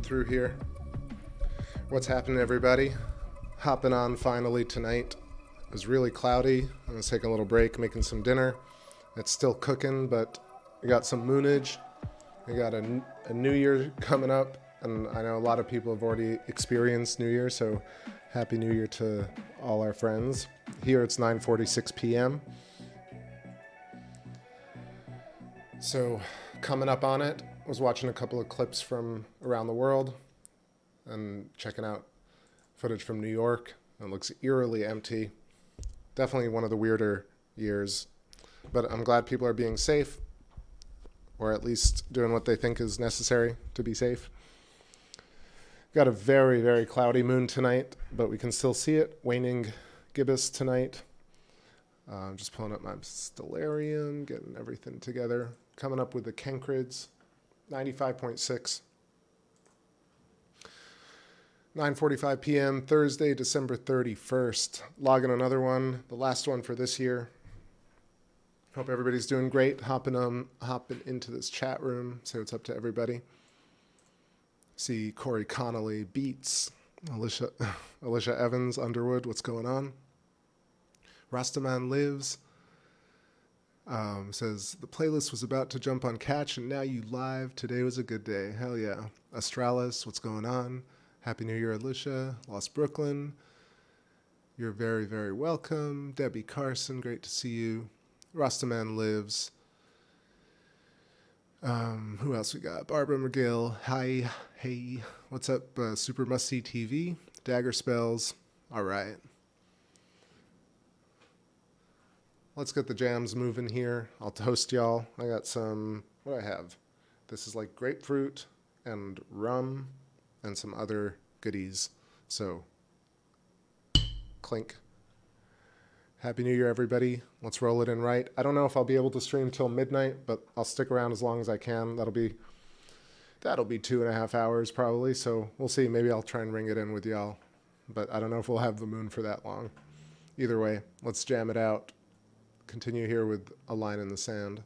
and through here. What's happening, everybody? Hopping on finally tonight. It was really cloudy. I was taking a little break, making some dinner. It's still cooking, but we got some moonage. We got a new year coming up, and I know a lot of people have already experienced New Year, so Happy New Year to all our friends. Here it's 9:46 p.m. So coming up on it, I was watching a couple of clips from around the world and checking out footage from New York. It looks eerily empty. Definitely one of the weirder years, but I'm glad people are being safe, or at least doing what they think is necessary to be safe. Got a very, very cloudy moon tonight, but we can still see it. Waning gibbous tonight. Just pulling up my Stellarium, getting everything together. Coming up with the Kencrids, 95.6. 9:45 p.m. Thursday, December 31st. Logging another one, the last one for this year. Hope everybody's doing great. Hopping into this chat room. Say what's up to everybody. See Corey Connolly, Beats, Alicia Evans, Underwood. What's going on? Rastaman Lives. Says, the playlist was about to jump on Catch and now you live. Today was a good day. Hell yeah. Astralis, what's going on? Happy New Year, Alicia. Lost Brooklyn. You're very, very welcome. Debbie Carson, great to see you. Rastaman Lives. Who else we got? Barbara McGill. Hi. Hey. What's up? Super Must See TV. Dagger Spells. All right. Let's get the jams moving here. I'll toast y'all. I got some, what do I have? This is like grapefruit and rum and some other goodies. So, clink. Happy New Year, everybody. Let's roll it in right. I don't know if I'll be able to stream till midnight, but I'll stick around as long as I can. That'll be 2.5 hours probably. So we'll see. Maybe I'll try and ring it in with y'all, but I don't know if we'll have the moon for that long. Either way, let's jam it out. Continue here with A Line in the Sand.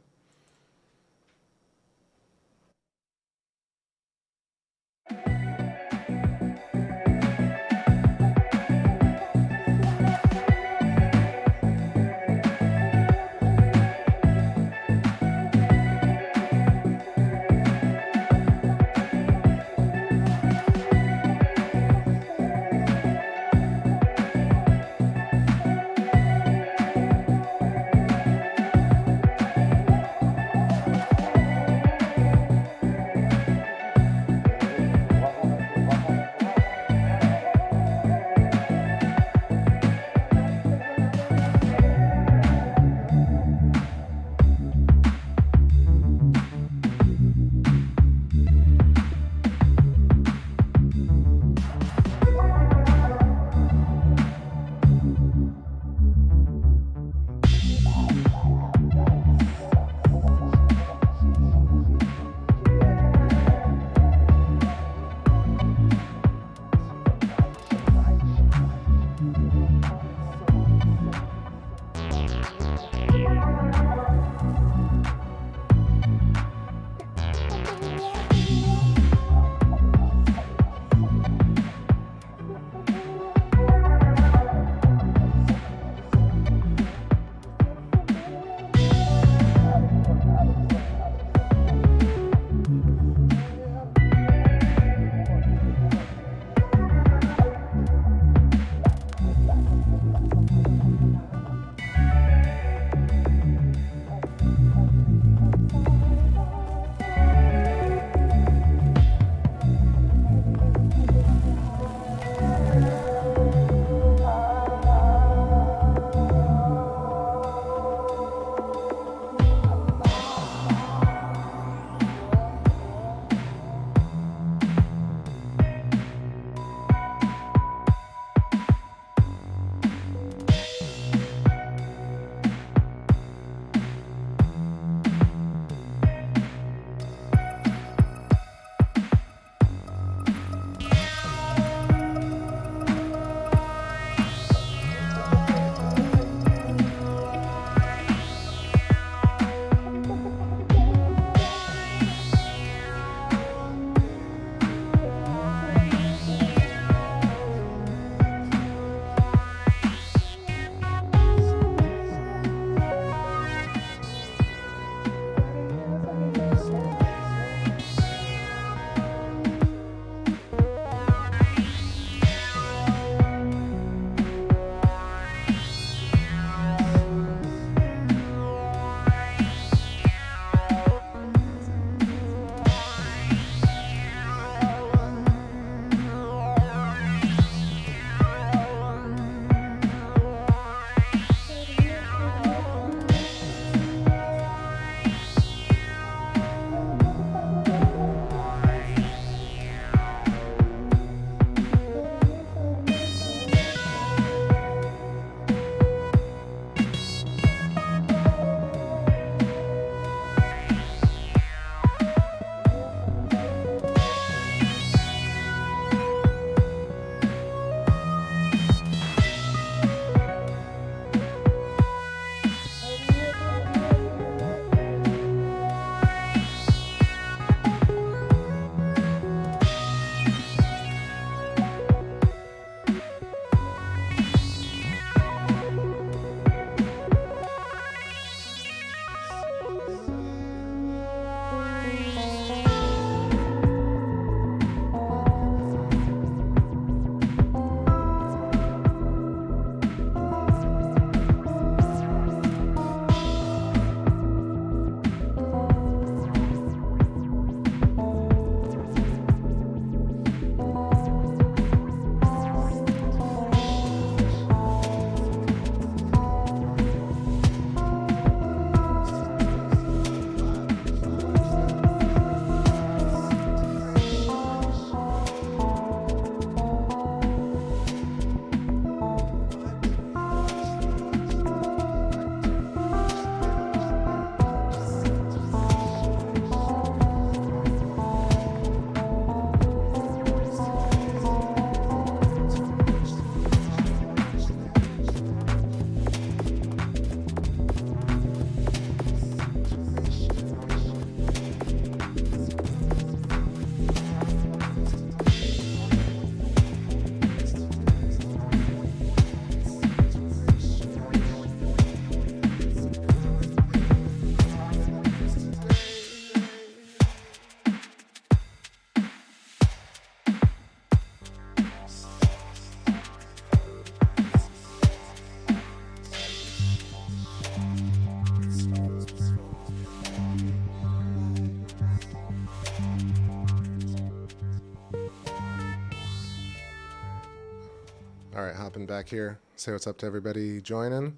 jumping back here. Say what's up to everybody joining.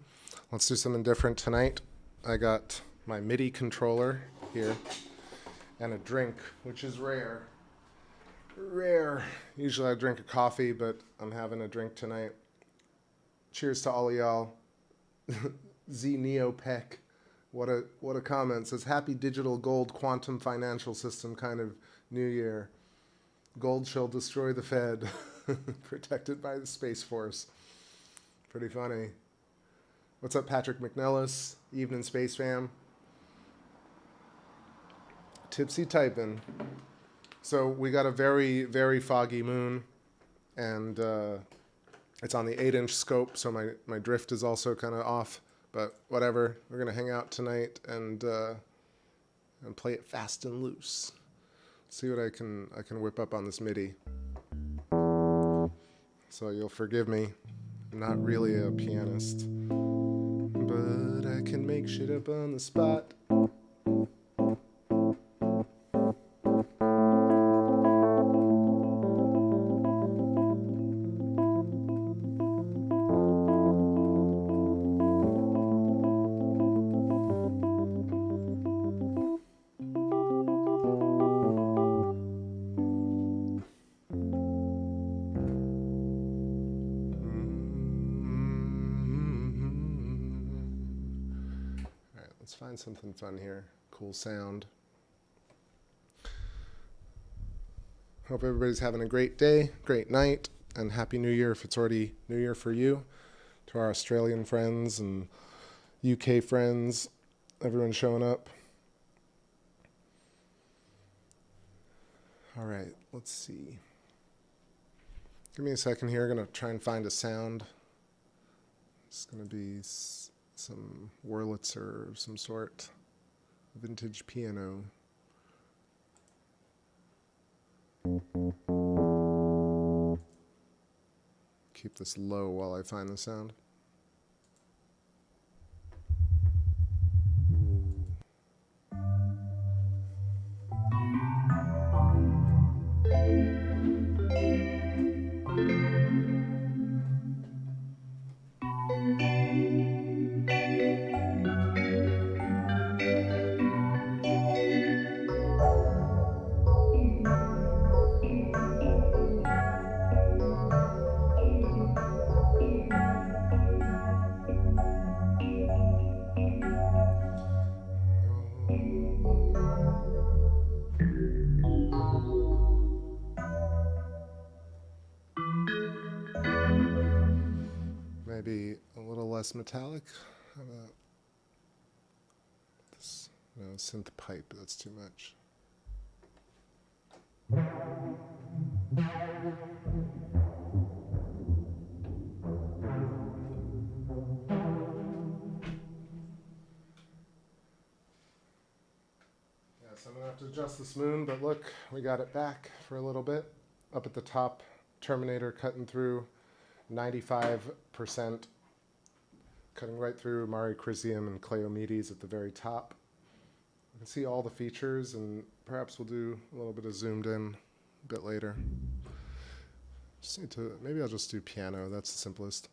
Let's do something different tonight. I got my MIDI controller here and a drink, which is rare. Rare. Usually I drink a coffee, but I'm having a drink tonight. Cheers to all of y'all. Z Neopec. What a comment. Says happy digital gold quantum financial system kind of new year. Gold shall destroy the Fed. Protected by the Space Force. Pretty funny. What's up, Patrick McNellis? Evening, Space Fam. Tipsy typing. So we got a very, very foggy moon, and it's on the 8-inch scope, so my drift is also kind of off. But whatever, we're gonna hang out tonight and play it fast and loose. See what I can whip up on this MIDI. So you'll forgive me, I'm not really a pianist, but I can make shit up on the spot. Let's find something fun here. Cool sound. Hope everybody's having a great day, great night, and Happy New Year if it's already New Year for you. To our Australian friends and UK friends, everyone showing up. All right, let's see. Give me a second here. I'm going to try and find a sound. It's going to be some Wurlitzer of some sort, vintage piano. Keep this low while I find the sound. Maybe a little less metallic. How about this? No, synth pipe, that's too much. Yes, I'm gonna have to adjust this moon, but look, we got it back for a little bit. Up at the top, Terminator cutting through. 95%, cutting right through Mare Crisium and Cleomedes at the very top. You can see all the features, and perhaps we'll do a little bit of zoomed in a bit later. Just need to, maybe I'll just do piano, that's the simplest.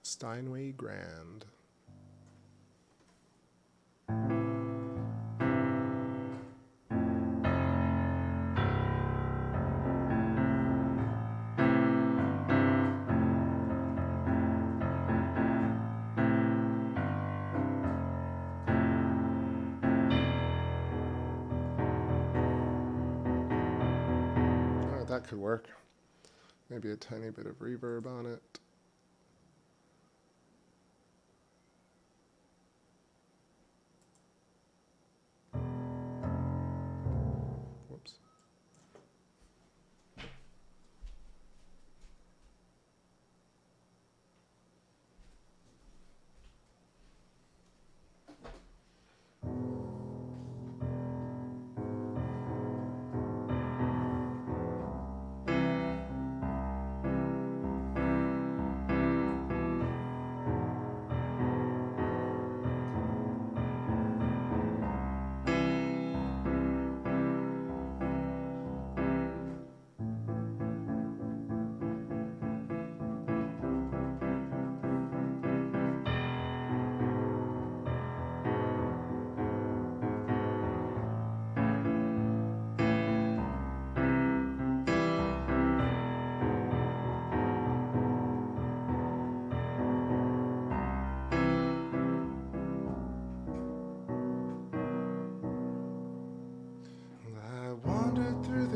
Steinway Grand. That could work. Maybe a tiny bit of reverb on it. Whoops.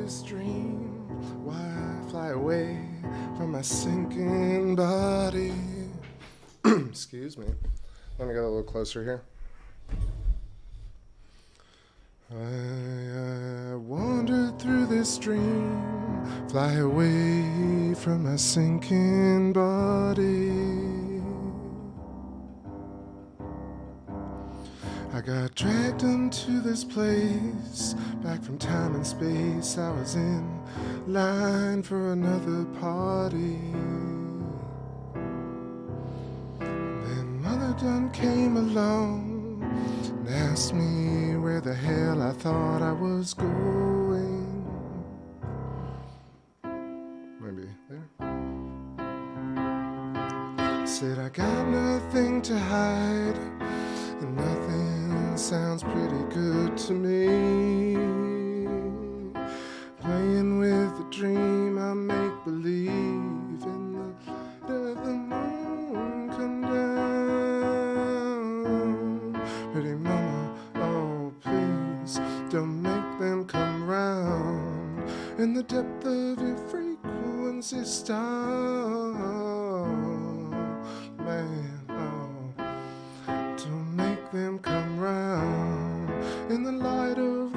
this dream? Why fly away from my sinking body? Excuse me. Let me get a little closer here. I wandered through this dream, fly away from my sinking body. I got dragged into this place, back from time and space. I was in line for another party. Then Mother Done came along and asked me where the hell I thought I was going. Maybe there. Said I got nothing to hide, and nothing sounds pretty good to me. Playing with a dream, I make believe in the light of the moon come down. Pretty mama, oh please, don't make them come round. In the depth of your frequency star, man, oh, don't make them come round. In the light of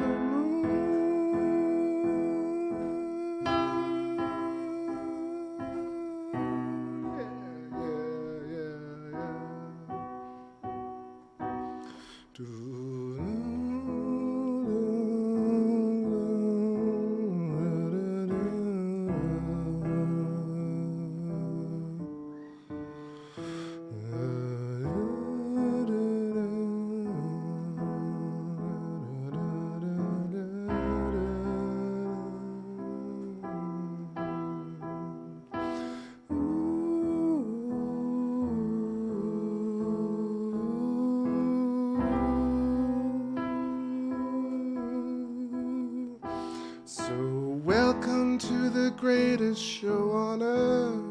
the greatest show on earth.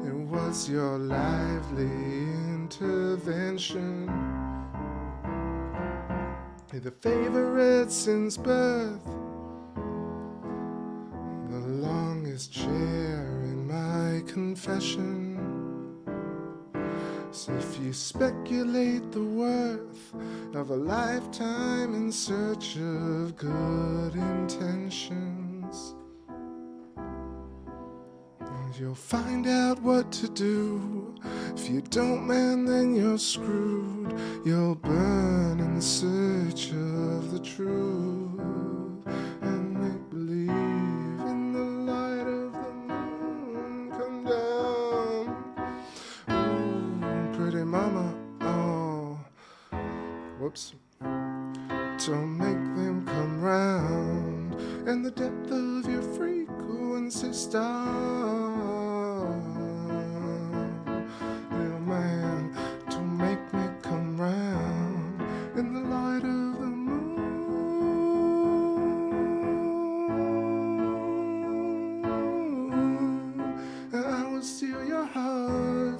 It was your lively intervention. You're the favorite since birth, the longest chair in my confession. So if you speculate the worth of a lifetime in search of good intentions, you'll find out what to do. If you don't, man, then you're screwed. You'll burn in search of the truth and make believe in the light of the moon come down. Ooh, pretty mama, oh, whoops. Don't make them come round. In the depth of your frequency star,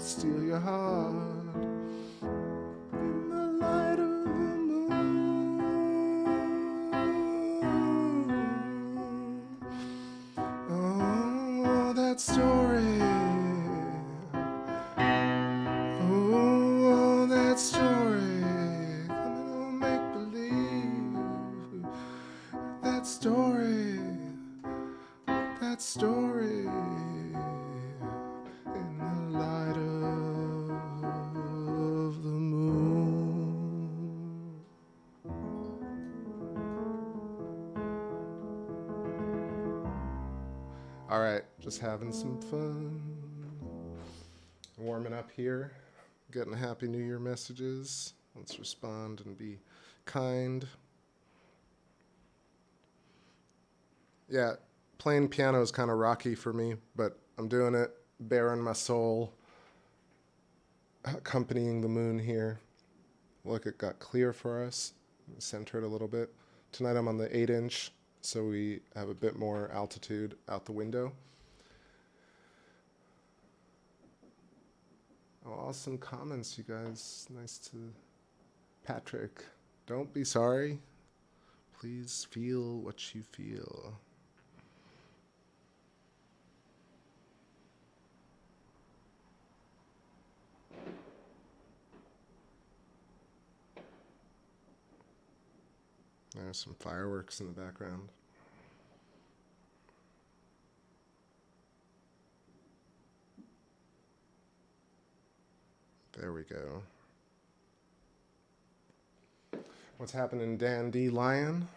steal your heart in the light of the moon. Oh, that story. Oh, that story. Coming on, make believe. That story. That story. All right, just having some fun. Warming up here, getting Happy New Year messages. Let's respond and be kind. Yeah, playing piano is kind of rocky for me, but I'm doing it, bearing my soul, accompanying the moon here. Look, it got clear for us. Center it a little bit. Tonight I'm on the 8-inch. So we have a bit more altitude out the window. Oh, awesome comments, you guys. Nice to... Patrick, don't be sorry. Please feel what you feel. There's some fireworks in the background. There we go. What's happening, Dandelion?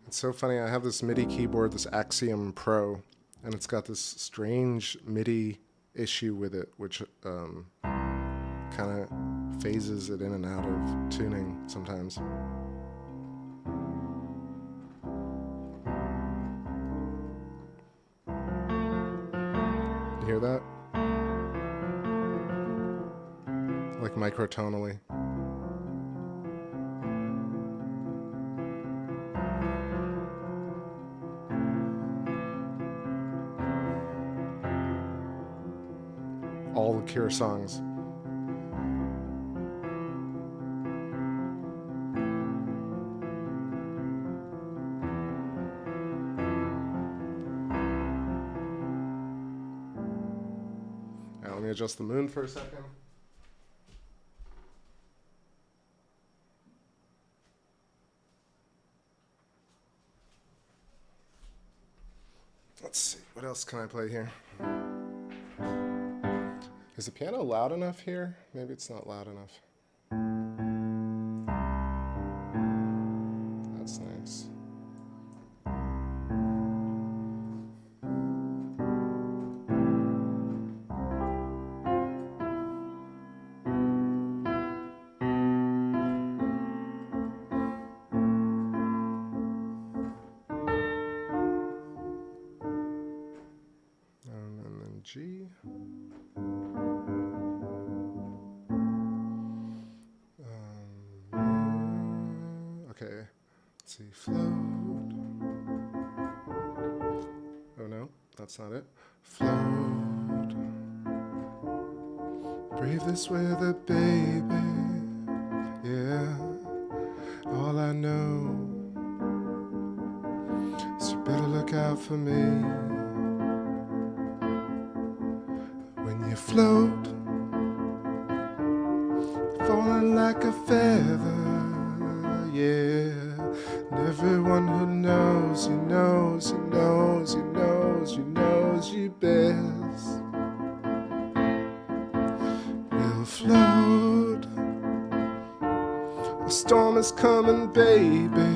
It's so funny. I have this MIDI keyboard, this Axiom Pro, and it's got this strange MIDI issue with it, which kind of phases it in and out of tuning sometimes. You hear that? Like microtonally. All the Cure songs. Now, let me adjust the moon for a second. Let's see, what else can I play here? Is the piano loud enough here? Maybe it's not loud enough. That's nice. And then G. Okay, let's see, float. Oh no, that's not it. Float. Breathe this with a baby. Yeah, all I know is you better look out for me. When you float, falling like a feather. Yeah, and everyone who knows you knows you knows you knows you knows you best will float. A storm is coming, baby.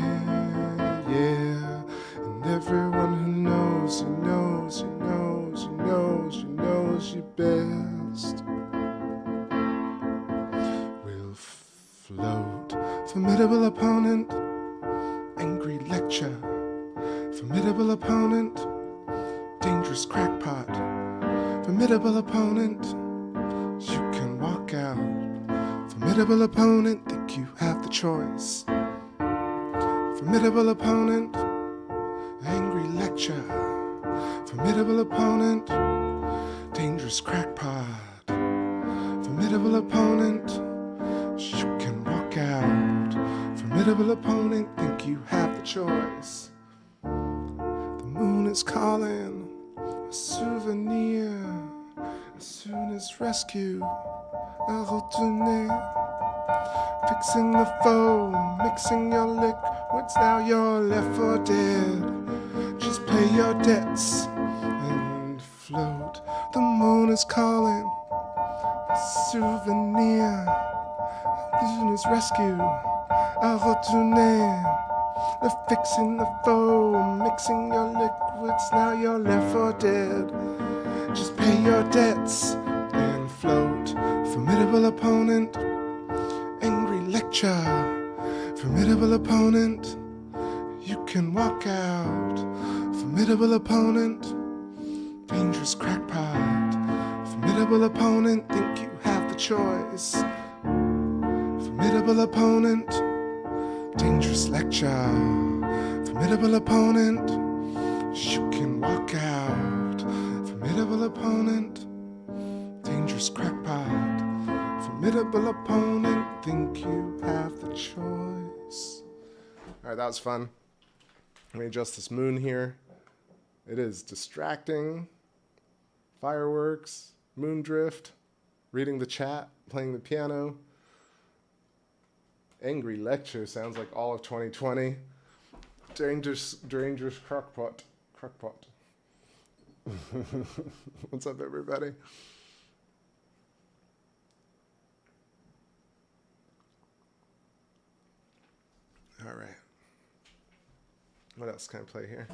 Yeah, and everyone who knows you knows you knows you knows you knows you best will float. Formidable opponent, angry lecture. Formidable opponent, dangerous crackpot. Formidable opponent, you can walk out. Formidable opponent, think you have the choice. Formidable opponent, angry lecture. Formidable opponent, dangerous crackpot. Formidable opponent, you can walk out. Formidable opponent, think you have the choice. The moon is calling, a souvenir. As soon as rescue, a retourner. Fixing the foam, mixing your liquids, now you're left for dead. Just pay your debts and float. The moon is calling, a souvenir. As soon as rescue, a retourner. They're fixing the foam, mixing your liquids, now you're left for dead. Just pay your debts and float. Formidable opponent, angry lecture. Formidable opponent, you can walk out. Formidable opponent, dangerous crackpot. Formidable opponent, think you have the choice. Formidable opponent, dangerous lecture. Formidable opponent, you can walk out. Formidable opponent, dangerous crackpot. Formidable opponent, think you have the choice. Alright, that was fun. Let me adjust this moon here. It is distracting. Fireworks, moon drift, reading the chat, playing the piano. Angry lecture sounds like all of 2020. Dangerous crackpot. What's up, everybody? All right. What else can I play here?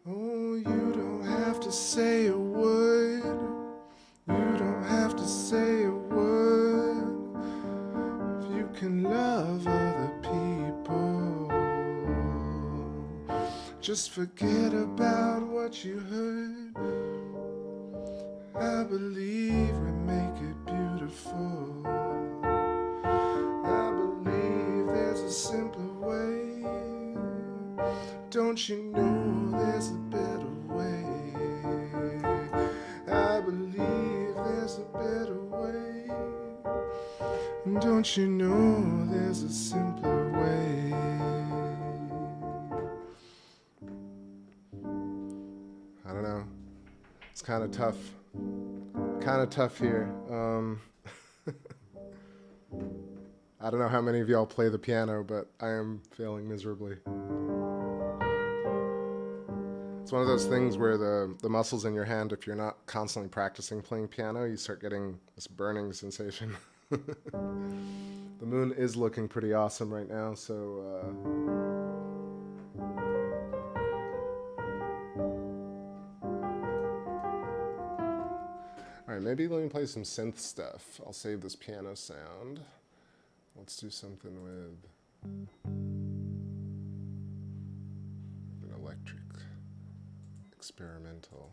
Oh, you don't have to say a word. You don't have to say a word. If you can love other people, just forget about what you heard. I believe we make it beautiful. I believe there's a simpler way. Don't you know there's a better way? I believe there's a better way. Don't you know there's a simpler way? I don't know. It's kind of tough. Kind of tough here. I don't know how many of y'all play the piano, but I am failing miserably. It's one of those things where the muscles in your hand, if you're not constantly practicing playing piano, you start getting this burning sensation. The moon is looking pretty awesome right now, so alright, maybe let me play some synth stuff. I'll save this piano sound. Let's do something with an electric experimental.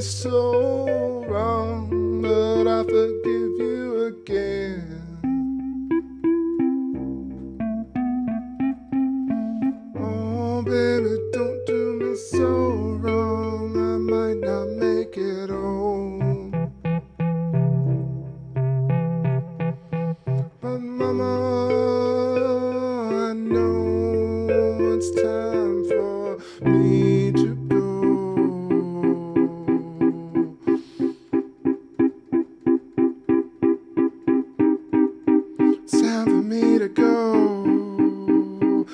so wrong, but I forgive you again. Oh, baby, don't do me so wrong, I might not make it home. But mama, I know it's time for me to go. It's time for me to go.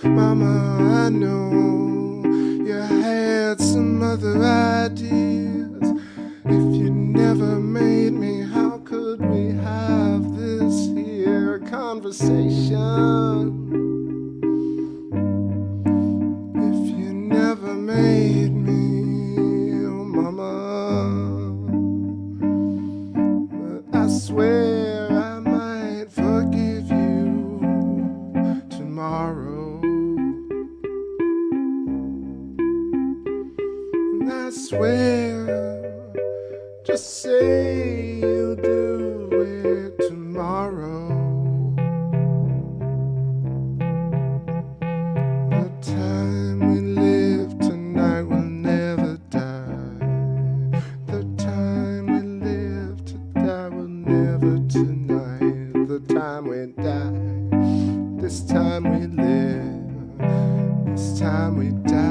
Mama, I know you had some other ideas. If you never made me, how could we have this here conversation? If you never made me, oh mama, but I swear I might forgive you tomorrow. I swear, just say you'll do it tomorrow. The time we live tonight will never die. The time we live to die will never tonight. The time we die, this time we live, this time we die.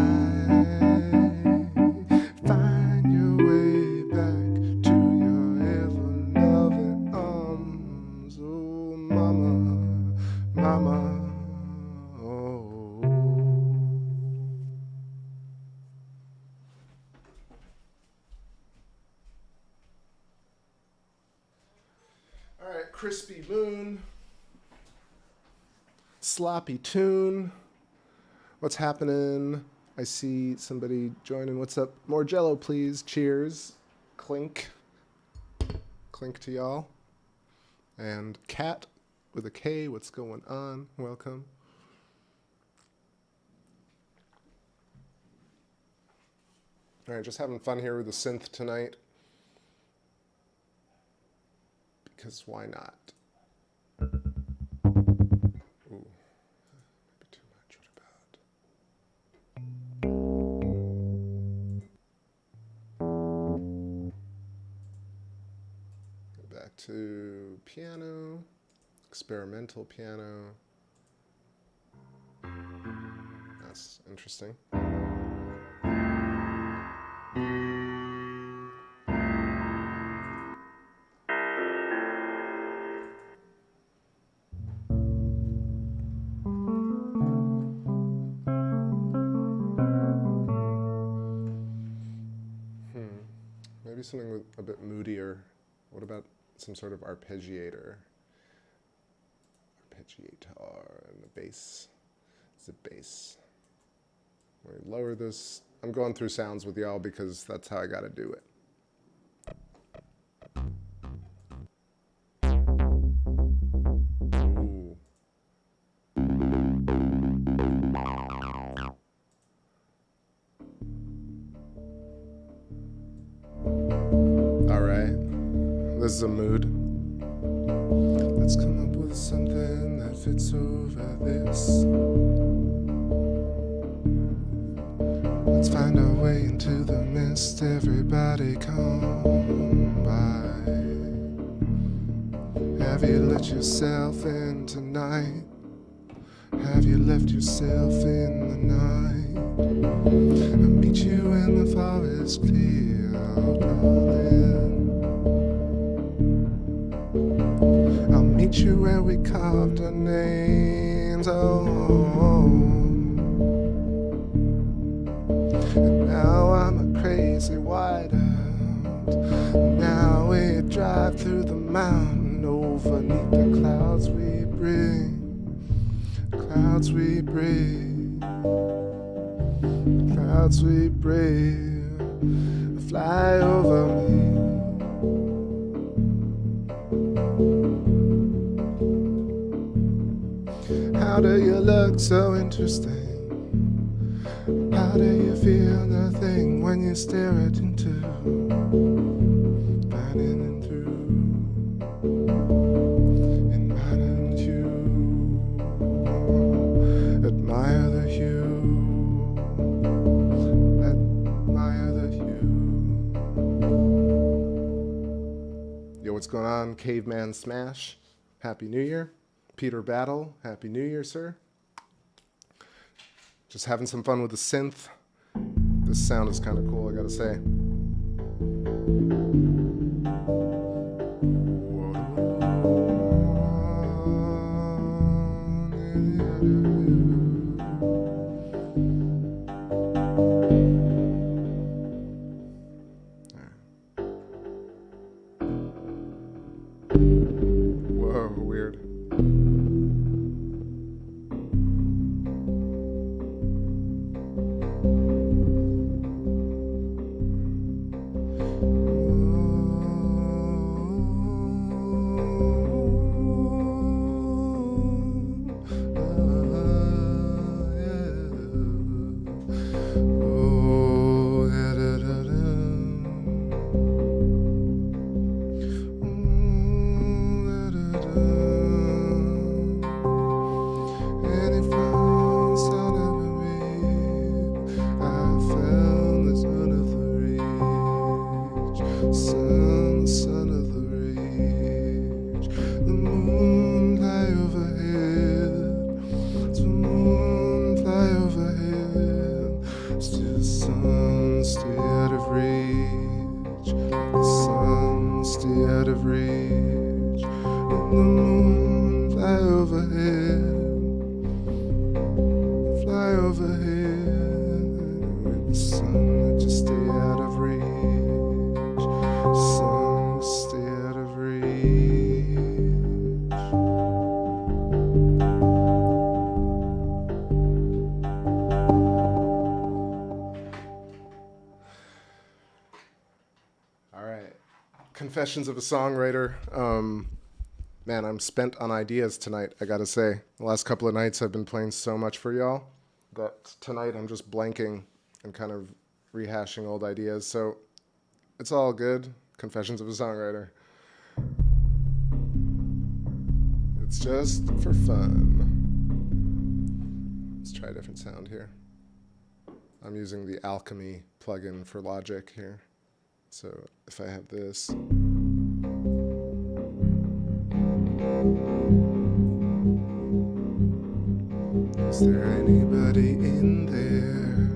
Crispy moon, sloppy tune. What's happening? I see somebody joining. What's up? More Jello, please. Cheers. Clink. Clink to y'all. And Cat with a K. What's going on? Welcome. All right, just having fun here with the synth tonight. Because why not? Ooh, maybe too much. What about? Go back to piano, experimental piano. That's interesting. Something with a bit moodier. What about some sort of arpeggiator? Arpeggiator and the bass. It's a bass. Let me lower this. I'm going through sounds with y'all because that's how I gotta do it. Ooh. This is a mood. Let's come up with something that fits over this. Let's find our way into the mist. Everybody come by. Have you let yourself in tonight? Have you left yourself in the night? I'll meet you in the forest clear, darling. Meet you where we carved our names, oh. And now I'm a crazy whiteout. Now we drive through the mountain, overneath the clouds we bring. Clouds we bring. Clouds we bring. Fly over me. How do you look so interesting? How do you feel nothing when you stare it into? what's going on? Caveman Smash, Happy New Year. Peter Battle, Happy New Year, sir. Just having some fun with the synth. This sound is kind of cool, I gotta say. Whoa, weird. Confessions of a Songwriter. Man, I'm spent on ideas tonight, I gotta say. The last couple of nights I've been playing so much for y'all that tonight I'm just blanking and kind of rehashing old ideas. So it's all good. Confessions of a Songwriter. It's just for fun. Let's try a different sound here. I'm using the Alchemy plugin for Logic here. So if I have this. Is there anybody in there?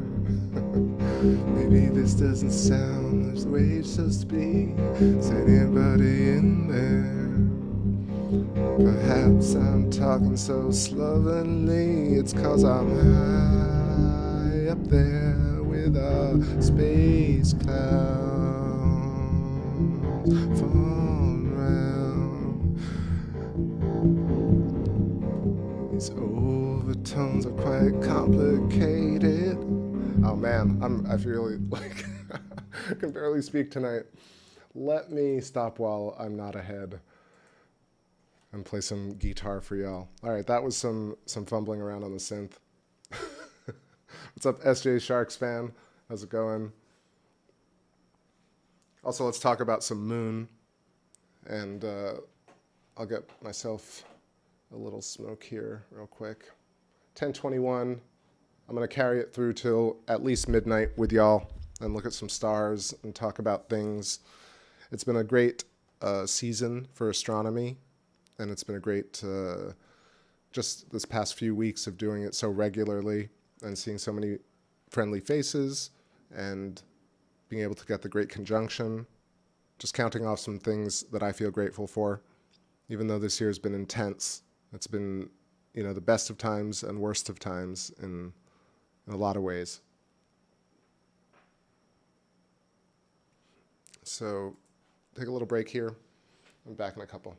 Maybe this doesn't sound the way it's supposed to be. Is anybody in there? Perhaps I'm talking so slovenly. It's 'cause I'm high up there with a space cloud. Falling round. These overtones are quite complicated. Oh man, I feel like I can barely speak tonight. Let me stop while I'm not ahead and play some guitar for y'all. All right, that was some fumbling around on the synth. What's up, SJ Sharks fan? How's it going? Also, let's talk about some Moon, and I'll get myself a little smoke here real quick. 10:21. I'm going to carry it through till at least midnight with y'all and look at some stars and talk about things. It's been a great season for astronomy, and it's been a great just this past few weeks of doing it so regularly and seeing so many friendly faces and being able to get the great conjunction, just counting off some things that I feel grateful for, even though this year has been intense. It's been, you know, the best of times and worst of times in a lot of ways. So take a little break here. I'm back in a couple.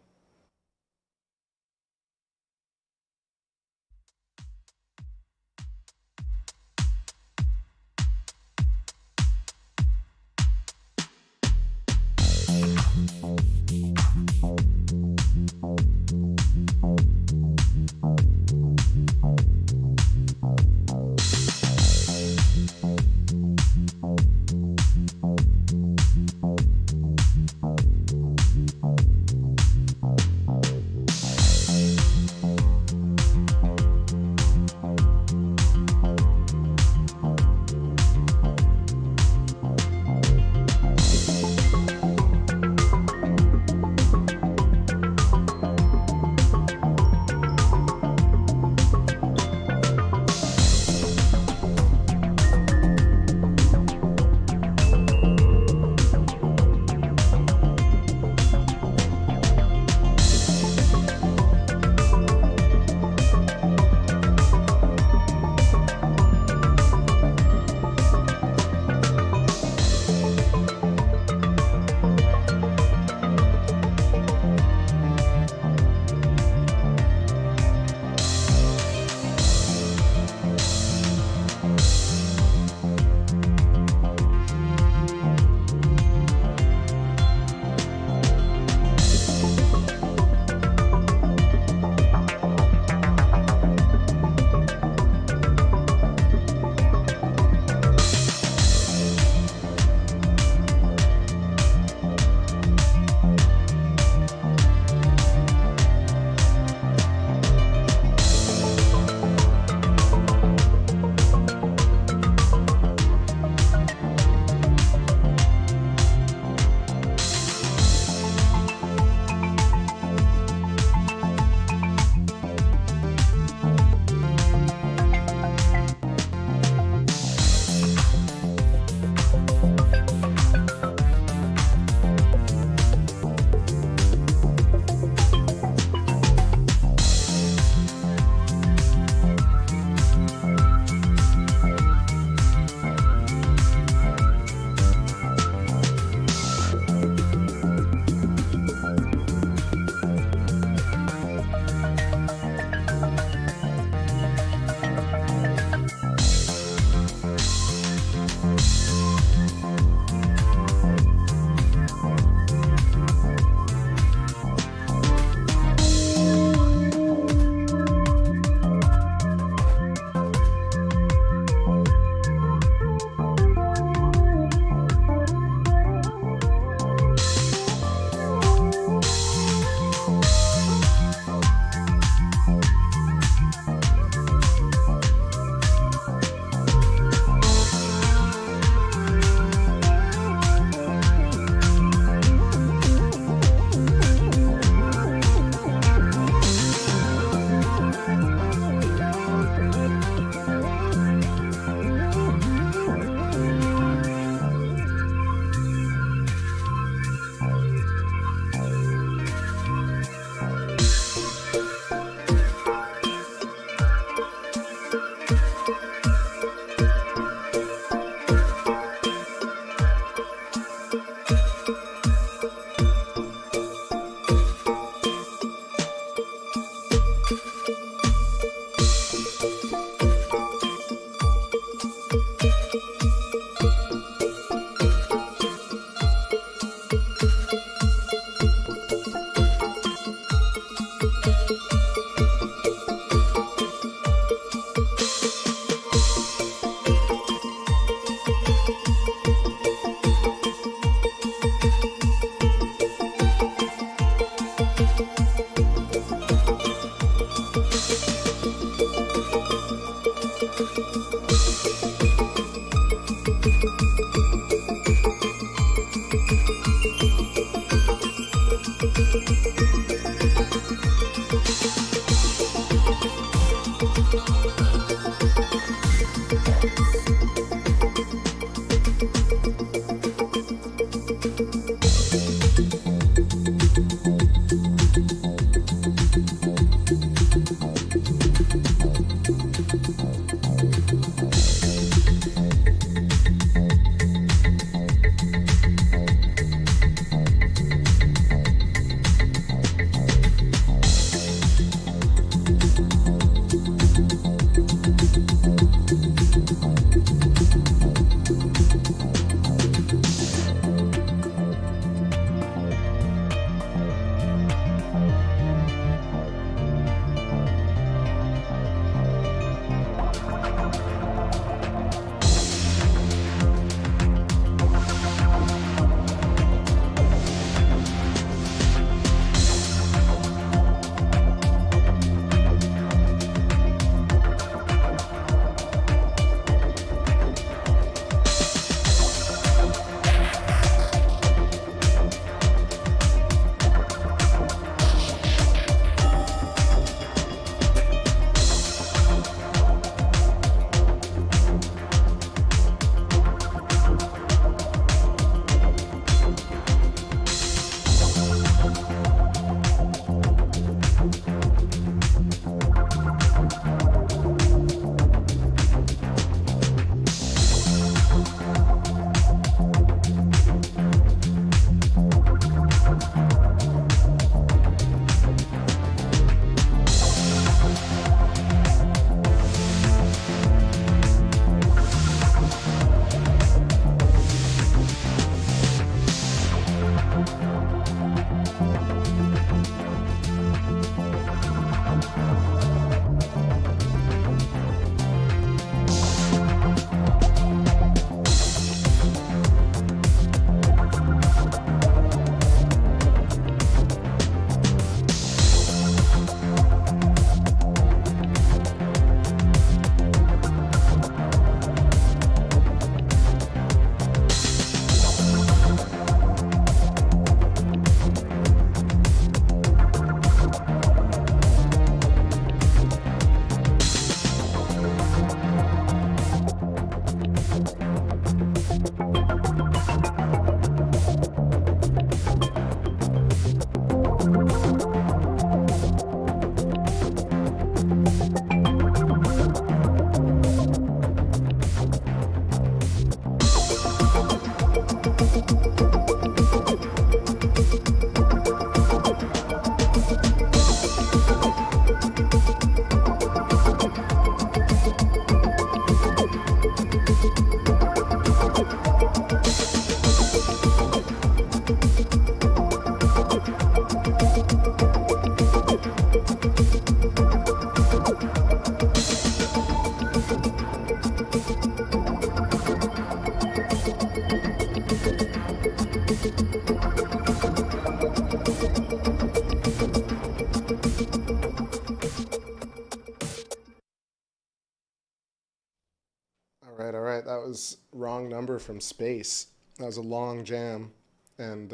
All right. That was wrong number from space. That was a long jam. And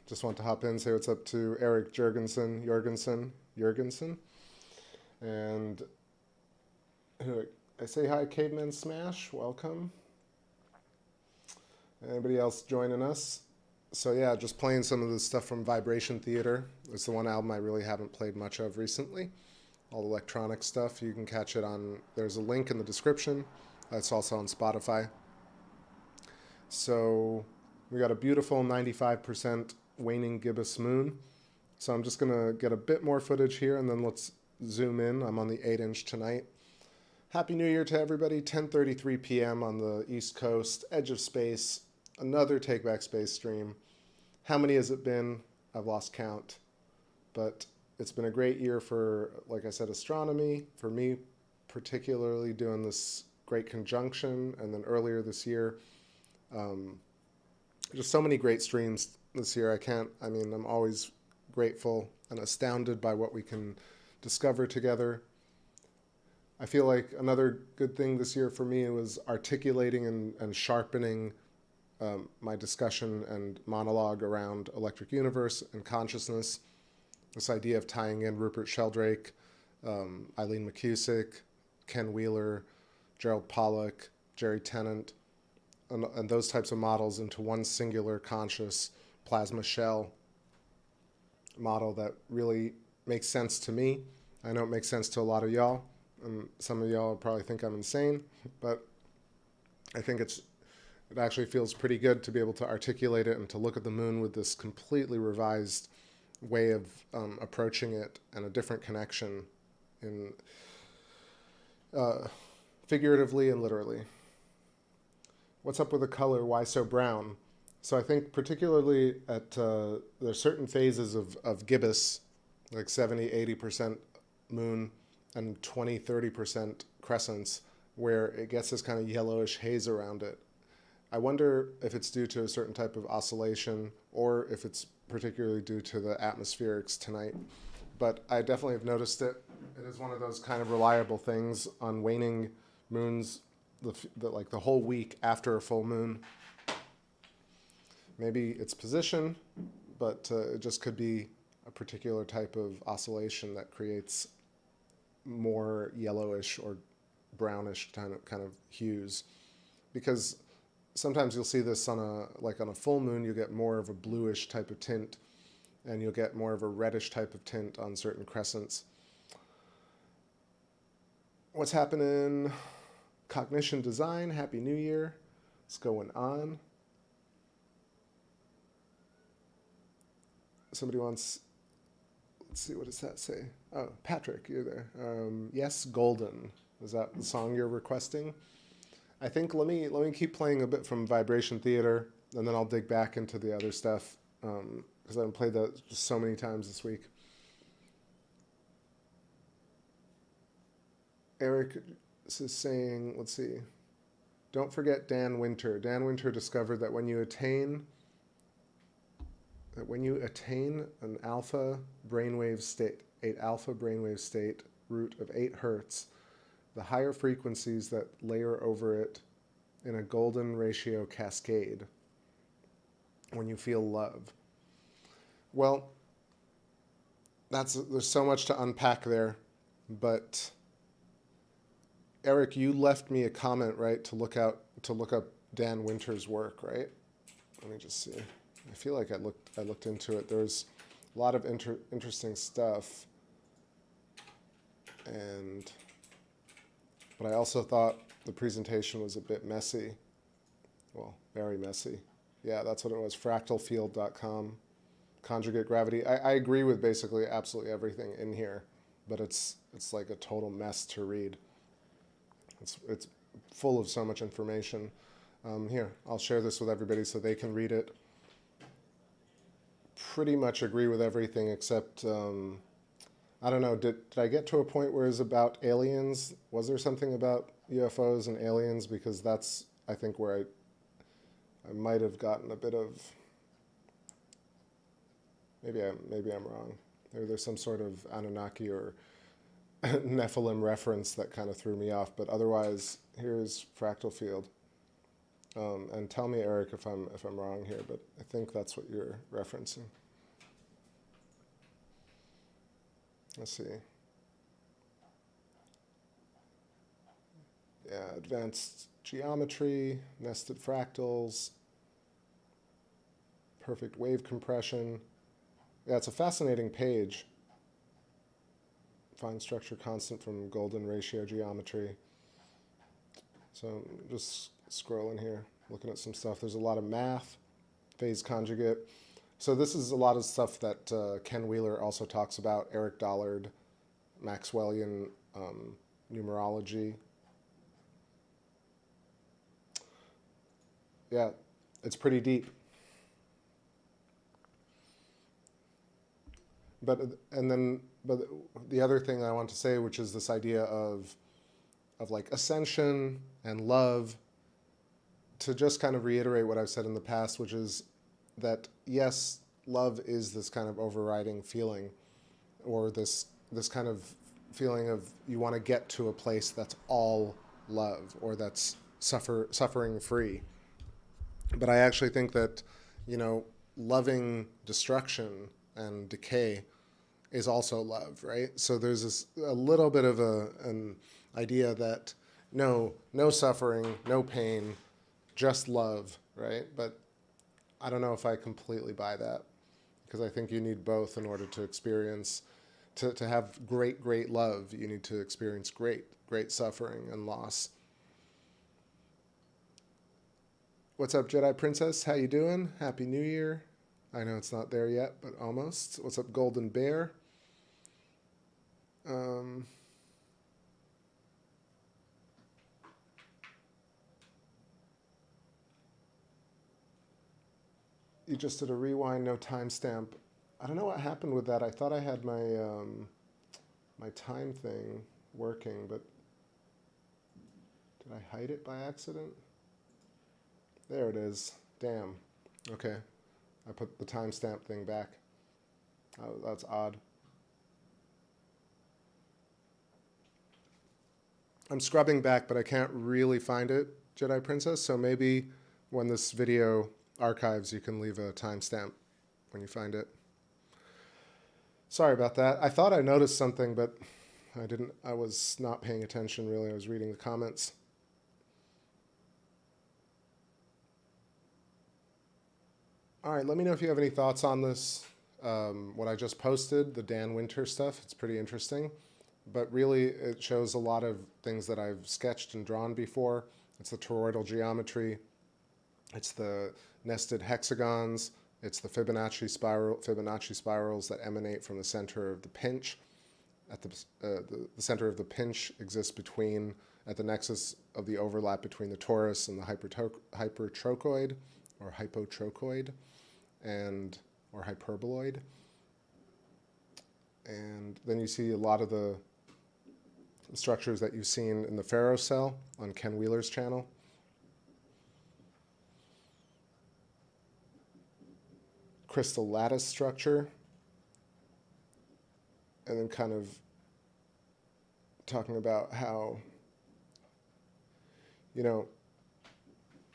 just want to hop in, say what's up to Eric Jurgensen. And I say hi, Caveman Smash. Welcome. Anybody else joining us? So yeah, just playing some of the stuff from Vibration Theater. It's the one album I really haven't played much of recently. All the electronic stuff. You can catch it on, there's a link in the description. It's also on Spotify. So we got a beautiful 95% waning gibbous moon. So I'm just going to get a bit more footage here and then let's zoom in. I'm on the 8-inch tonight. Happy New Year to everybody. 10:33 p.m. on the East Coast, edge of space. Another TakeBackSpace stream. How many has it been? I've lost count. But it's been a great year for, like I said, astronomy. For me, particularly doing this great conjunction. And then earlier this year, just so many great streams this year. I'm always grateful and astounded by what we can discover together. I feel like another good thing this year for me was articulating and sharpening my discussion and monologue around electric universe and consciousness, this idea of tying in Rupert Sheldrake, Eileen McCusick, Ken Wheeler, Gerald Pollack, Jerry Tennant, and those types of models into one singular conscious plasma shell model that really makes sense to me. I know it makes sense to a lot of y'all, and some of y'all probably think I'm insane, but I think it actually feels pretty good to be able to articulate it and to look at the moon with this completely revised way of approaching it and a different connection in figuratively and literally. What's up with the color? Why so brown? So I think particularly at there's certain phases of gibbous, like 70, 80% moon and 20, 30% crescents, where it gets this kind of yellowish haze around it. I wonder if it's due to a certain type of oscillation or if it's particularly due to the atmospherics tonight. But I definitely have noticed it. It is one of those kind of reliable things on waning moons, like the whole week after a full moon. Maybe it's position, but it just could be a particular type of oscillation that creates more yellowish or brownish kind of hues. Because sometimes you'll see this on a full moon, you get more of a bluish type of tint, and you'll get more of a reddish type of tint on certain crescents. What's happening? Cognition Design, Happy New Year. What's going on? Somebody wants, let's see, what does that say? Oh, Patrick, you're there. Yes, Golden. Is that the song you're requesting? I think let me keep playing a bit from Vibration Theater, and then I'll dig back into the other stuff, because I haven't played that just so many times this week. Eric is saying, let's see, don't forget Dan Winter. Dan Winter discovered that when you attain an alpha brainwave state, root of 8 hertz, the higher frequencies that layer over it in a golden ratio cascade when you feel love. Well, there's so much to unpack there, but Eric, you left me a comment, right, to look up Dan Winter's work, right? Let me just see. I feel like I looked into it. There's a lot of interesting stuff, but I also thought the presentation was a bit messy. Well, very messy. Yeah, that's what it was. Fractalfield.com, conjugate gravity. I agree with basically absolutely everything in here, but it's like a total mess to read. It's full of so much information. Here, I'll share this with everybody so they can read it. Pretty much agree with everything except, I don't know, did I get to a point where it's about aliens? Was there something about UFOs and aliens? Because that's, I think, where I might have gotten a bit of, maybe I'm wrong. There's some sort of Anunnaki or Nephilim reference that kind of threw me off, but otherwise, here's Fractal Field. And tell me, Eric, if I'm wrong here, but I think that's what you're referencing. Let's see. Yeah, advanced geometry, nested fractals, perfect wave compression. Yeah, it's a fascinating page. Fine structure constant from golden ratio geometry. So I'm just scrolling here, looking at some stuff. There's a lot of math, phase conjugate. So this is a lot of stuff that Ken Wheeler also talks about, Eric Dollard, Maxwellian numerology. Yeah, it's pretty deep. But the other thing I want to say, which is this idea of like ascension and love, to just kind of reiterate what I've said in the past, which is that yes, love is this kind of overriding feeling, or this kind of feeling of you want to get to a place that's all love, or that's suffering free. But I actually think that, you know, loving destruction and decay is also love, right? So there's a little bit of an idea that no suffering, no pain, just love, right? But I don't know if I completely buy that, because I think you need both in order to experience, to have great love, you need to experience great suffering and loss. What's up, Jedi Princess? How you doing? Happy New Year. I know it's not there yet, but almost. What's up, Golden Bear? You just did a rewind, no timestamp. I don't know what happened with that. I thought I had my my time thing working, but did I hide it by accident? There it is. Damn. Okay. I put the timestamp thing back. Oh, that's odd. I'm scrubbing back, but I can't really find it, Jedi Princess, so maybe when this video archives, you can leave a timestamp when you find it. Sorry about that. I thought I noticed something, but I didn't. I was not paying attention, really. I was reading the comments. All right, let me know if you have any thoughts on this. What I just posted, the Dan Winter stuff, it's pretty interesting. But really, it shows a lot of things that I've sketched and drawn before. It's the toroidal geometry. It's the nested hexagons. It's the Fibonacci spirals that emanate from the center of the pinch. At the center of the pinch exists at the nexus of the overlap between the torus and the hypertrochoid, or hypotrochoid, or hyperboloid. And then you see a lot of the structures that you've seen in the ferrocell on Ken Wheeler's channel. Crystal lattice structure. And then kind of talking about how, you know,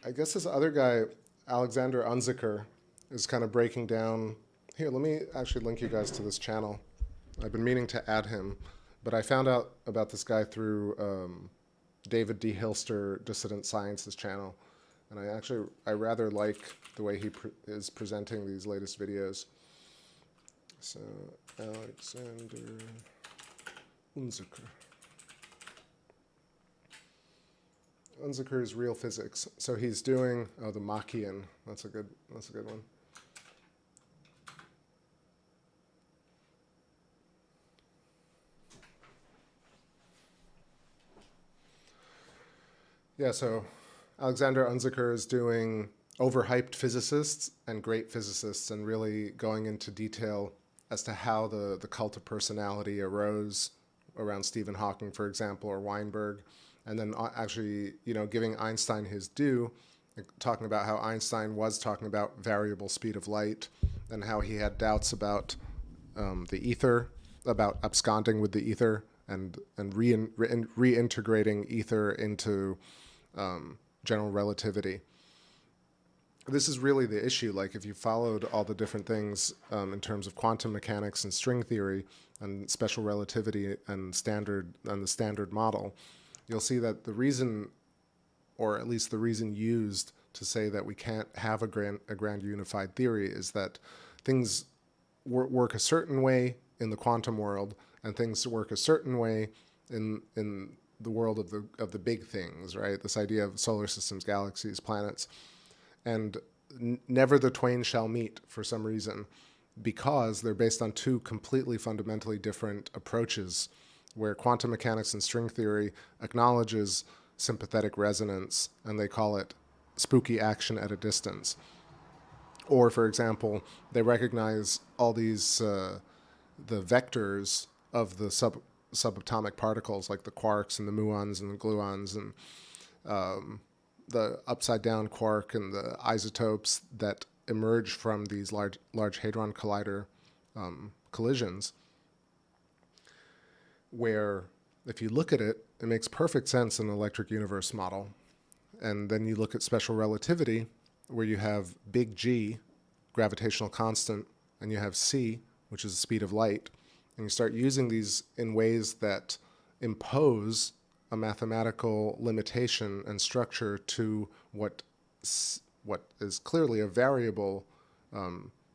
I guess this other guy, Alexander Unziker, is kind of breaking down. Here, let me actually link you guys to this channel. I've been meaning to add him, but I found out about this guy through David D. Hilster, Dissident Science's channel. And I rather like the way he is presenting these latest videos. So, Alexander Unziker. Unziker's Real Physics. So he's doing, the Machian. That's a good one. Yeah, so Alexander Unziker is doing overhyped physicists and great physicists, and really going into detail as to how the cult of personality arose around Stephen Hawking, for example, or Weinberg, and then actually, you know, giving Einstein his due, talking about how Einstein was talking about variable speed of light, and how he had doubts about the ether, about absconding with the ether, and reintegrating ether into general relativity. This is really the issue. Like, if you followed all the different things in terms of quantum mechanics and string theory and special relativity and the standard model, you'll see that the reason, or at least the reason used to say that we can't have a grand unified theory, is that things work a certain way in the quantum world, and things work a certain way in the world of the big things, right? This idea of solar systems, galaxies, planets, and never the twain shall meet for some reason, because they're based on two completely fundamentally different approaches, where quantum mechanics and string theory acknowledges sympathetic resonance, and they call it spooky action at a distance. Or, for example, they recognize all these the vectors of the subatomic particles, like the quarks and the muons and the gluons, and the upside down quark and the isotopes that emerge from these large hadron collider collisions, where if you look at it, it makes perfect sense in an electric universe model. And then you look at special relativity, where you have big G, gravitational constant, and you have c, which is the speed of light, and you start using these in ways that impose a mathematical limitation and structure to what is clearly a variable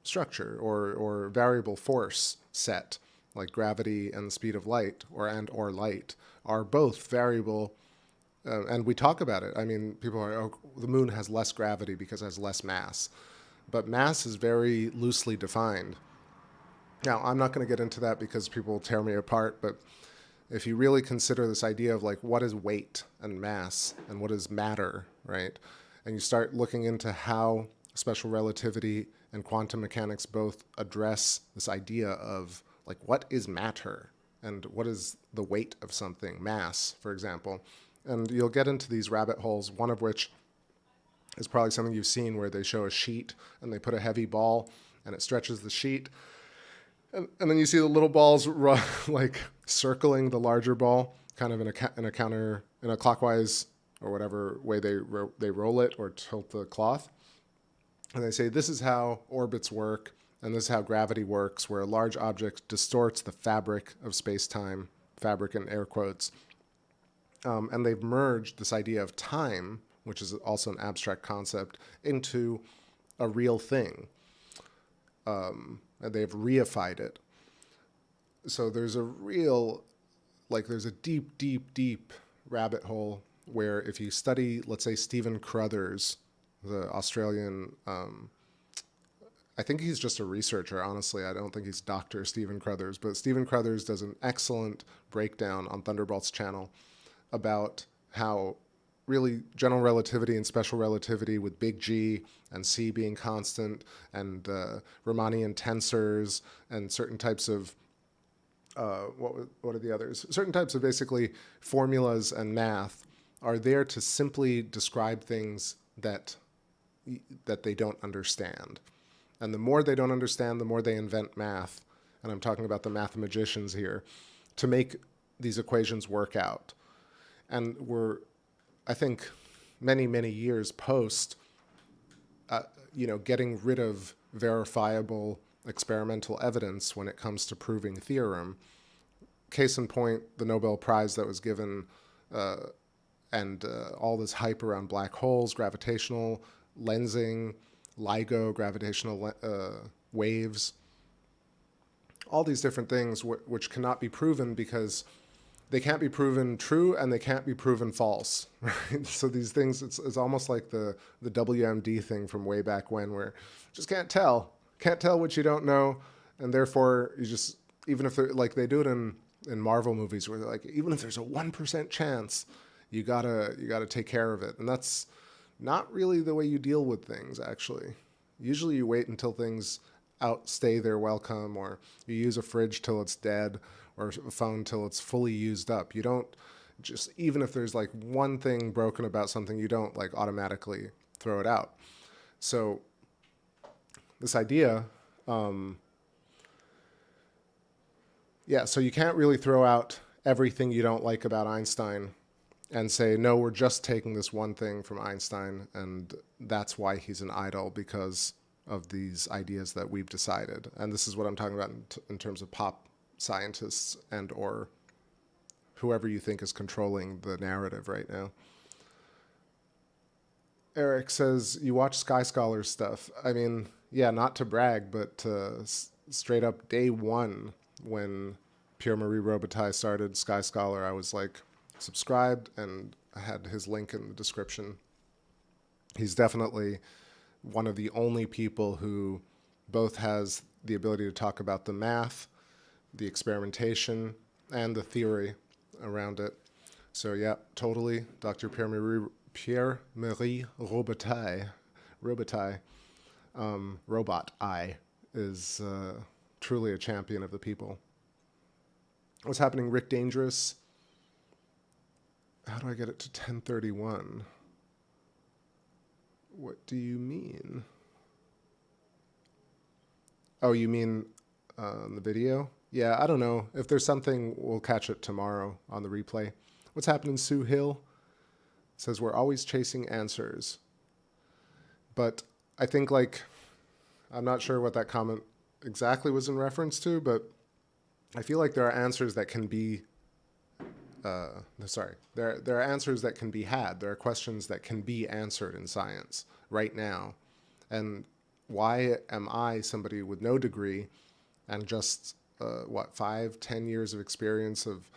structure or variable force set, like gravity and the speed of light or light are both variable. And we talk about it. I mean, people are, oh, the moon has less gravity because it has less mass. But mass is very loosely defined. Now, I'm not going to get into that because people will tear me apart, but if you really consider this idea of like what is weight and mass and what is matter, right? And you start looking into how special relativity and quantum mechanics both address this idea of like what is matter and what is the weight of something, mass, for example. And you'll get into these rabbit holes, one of which is probably something you've seen where they show a sheet and they put a heavy ball and it stretches the sheet. And then you see the little balls like circling the larger ball, kind of in a clockwise or whatever way they roll it or tilt the cloth. And they say this is how orbits work and this is how gravity works, where a large object distorts the fabric of space-time, fabric in air quotes. And they've merged this idea of time, which is also an abstract concept, into a real thing. And they've reified it. So there's a there's a deep, deep, deep rabbit hole where if you study, let's say, Stephen Crothers, the Australian, I think he's just a researcher, honestly. I don't think he's Dr. Stephen Crothers, but Stephen Crothers does an excellent breakdown on Thunderbolts channel about how really general relativity and special relativity with big G and C being constant and Riemannian tensors and certain types of what are the others? Certain types of basically formulas and math are there to simply describe things that they don't understand. And the more they don't understand, the more they invent math, and I'm talking about the mathematicians here, to make these equations work out. And we're, I think, many, many years post, getting rid of verifiable experimental evidence when it comes to proving theorem. Case in point, the Nobel Prize that was given and all this hype around black holes, gravitational lensing, LIGO, gravitational waves, all these different things which cannot be proven because they can't be proven true and they can't be proven false. Right? So these things, it's almost like the WMD thing from way back when, where just can't tell what you don't know, and therefore you just, even if they're like, they do it in Marvel movies where they're like, even if there's a 1% chance, you gotta take care of it. And that's not really the way you deal with things, actually. Usually you wait until things outstay their welcome, or you use a fridge till it's dead, or a phone till it's fully used up. You don't just, even if there's like one thing broken about something, you don't like automatically throw it out. So this idea, so you can't really throw out everything you don't like about Einstein and say, no, we're just taking this one thing from Einstein and that's why he's an idol, because of these ideas that we've decided. And this is what I'm talking about in terms of pop scientists and or whoever you think is controlling the narrative right now. Eric says, you watch Sky Scholar's stuff. I mean, yeah, not to brag, but straight up day one when Pierre-Marie Robitaille started Sky Scholar, I was like subscribed and I had his link in the description. He's definitely one of the only people who both has the ability to talk about the math, the experimentation, and the theory around it. So yeah, totally. Dr. Pierre-Marie Robitaille, Robot Eye, is truly a champion of the people. What's happening, Rick Dangerous? How do I get it to 1031? What do you mean? Oh, you mean the video? Yeah, I don't know. If there's something, we'll catch it tomorrow on the replay. What's happening, Sue Hill? It says, we're always chasing answers. But I think, like, I'm not sure what that comment exactly was in reference to, but I feel like there are answers that can be, there are answers that can be had. There are questions that can be answered in science right now. And why am I, somebody with no degree and just, 5-10 years of experience of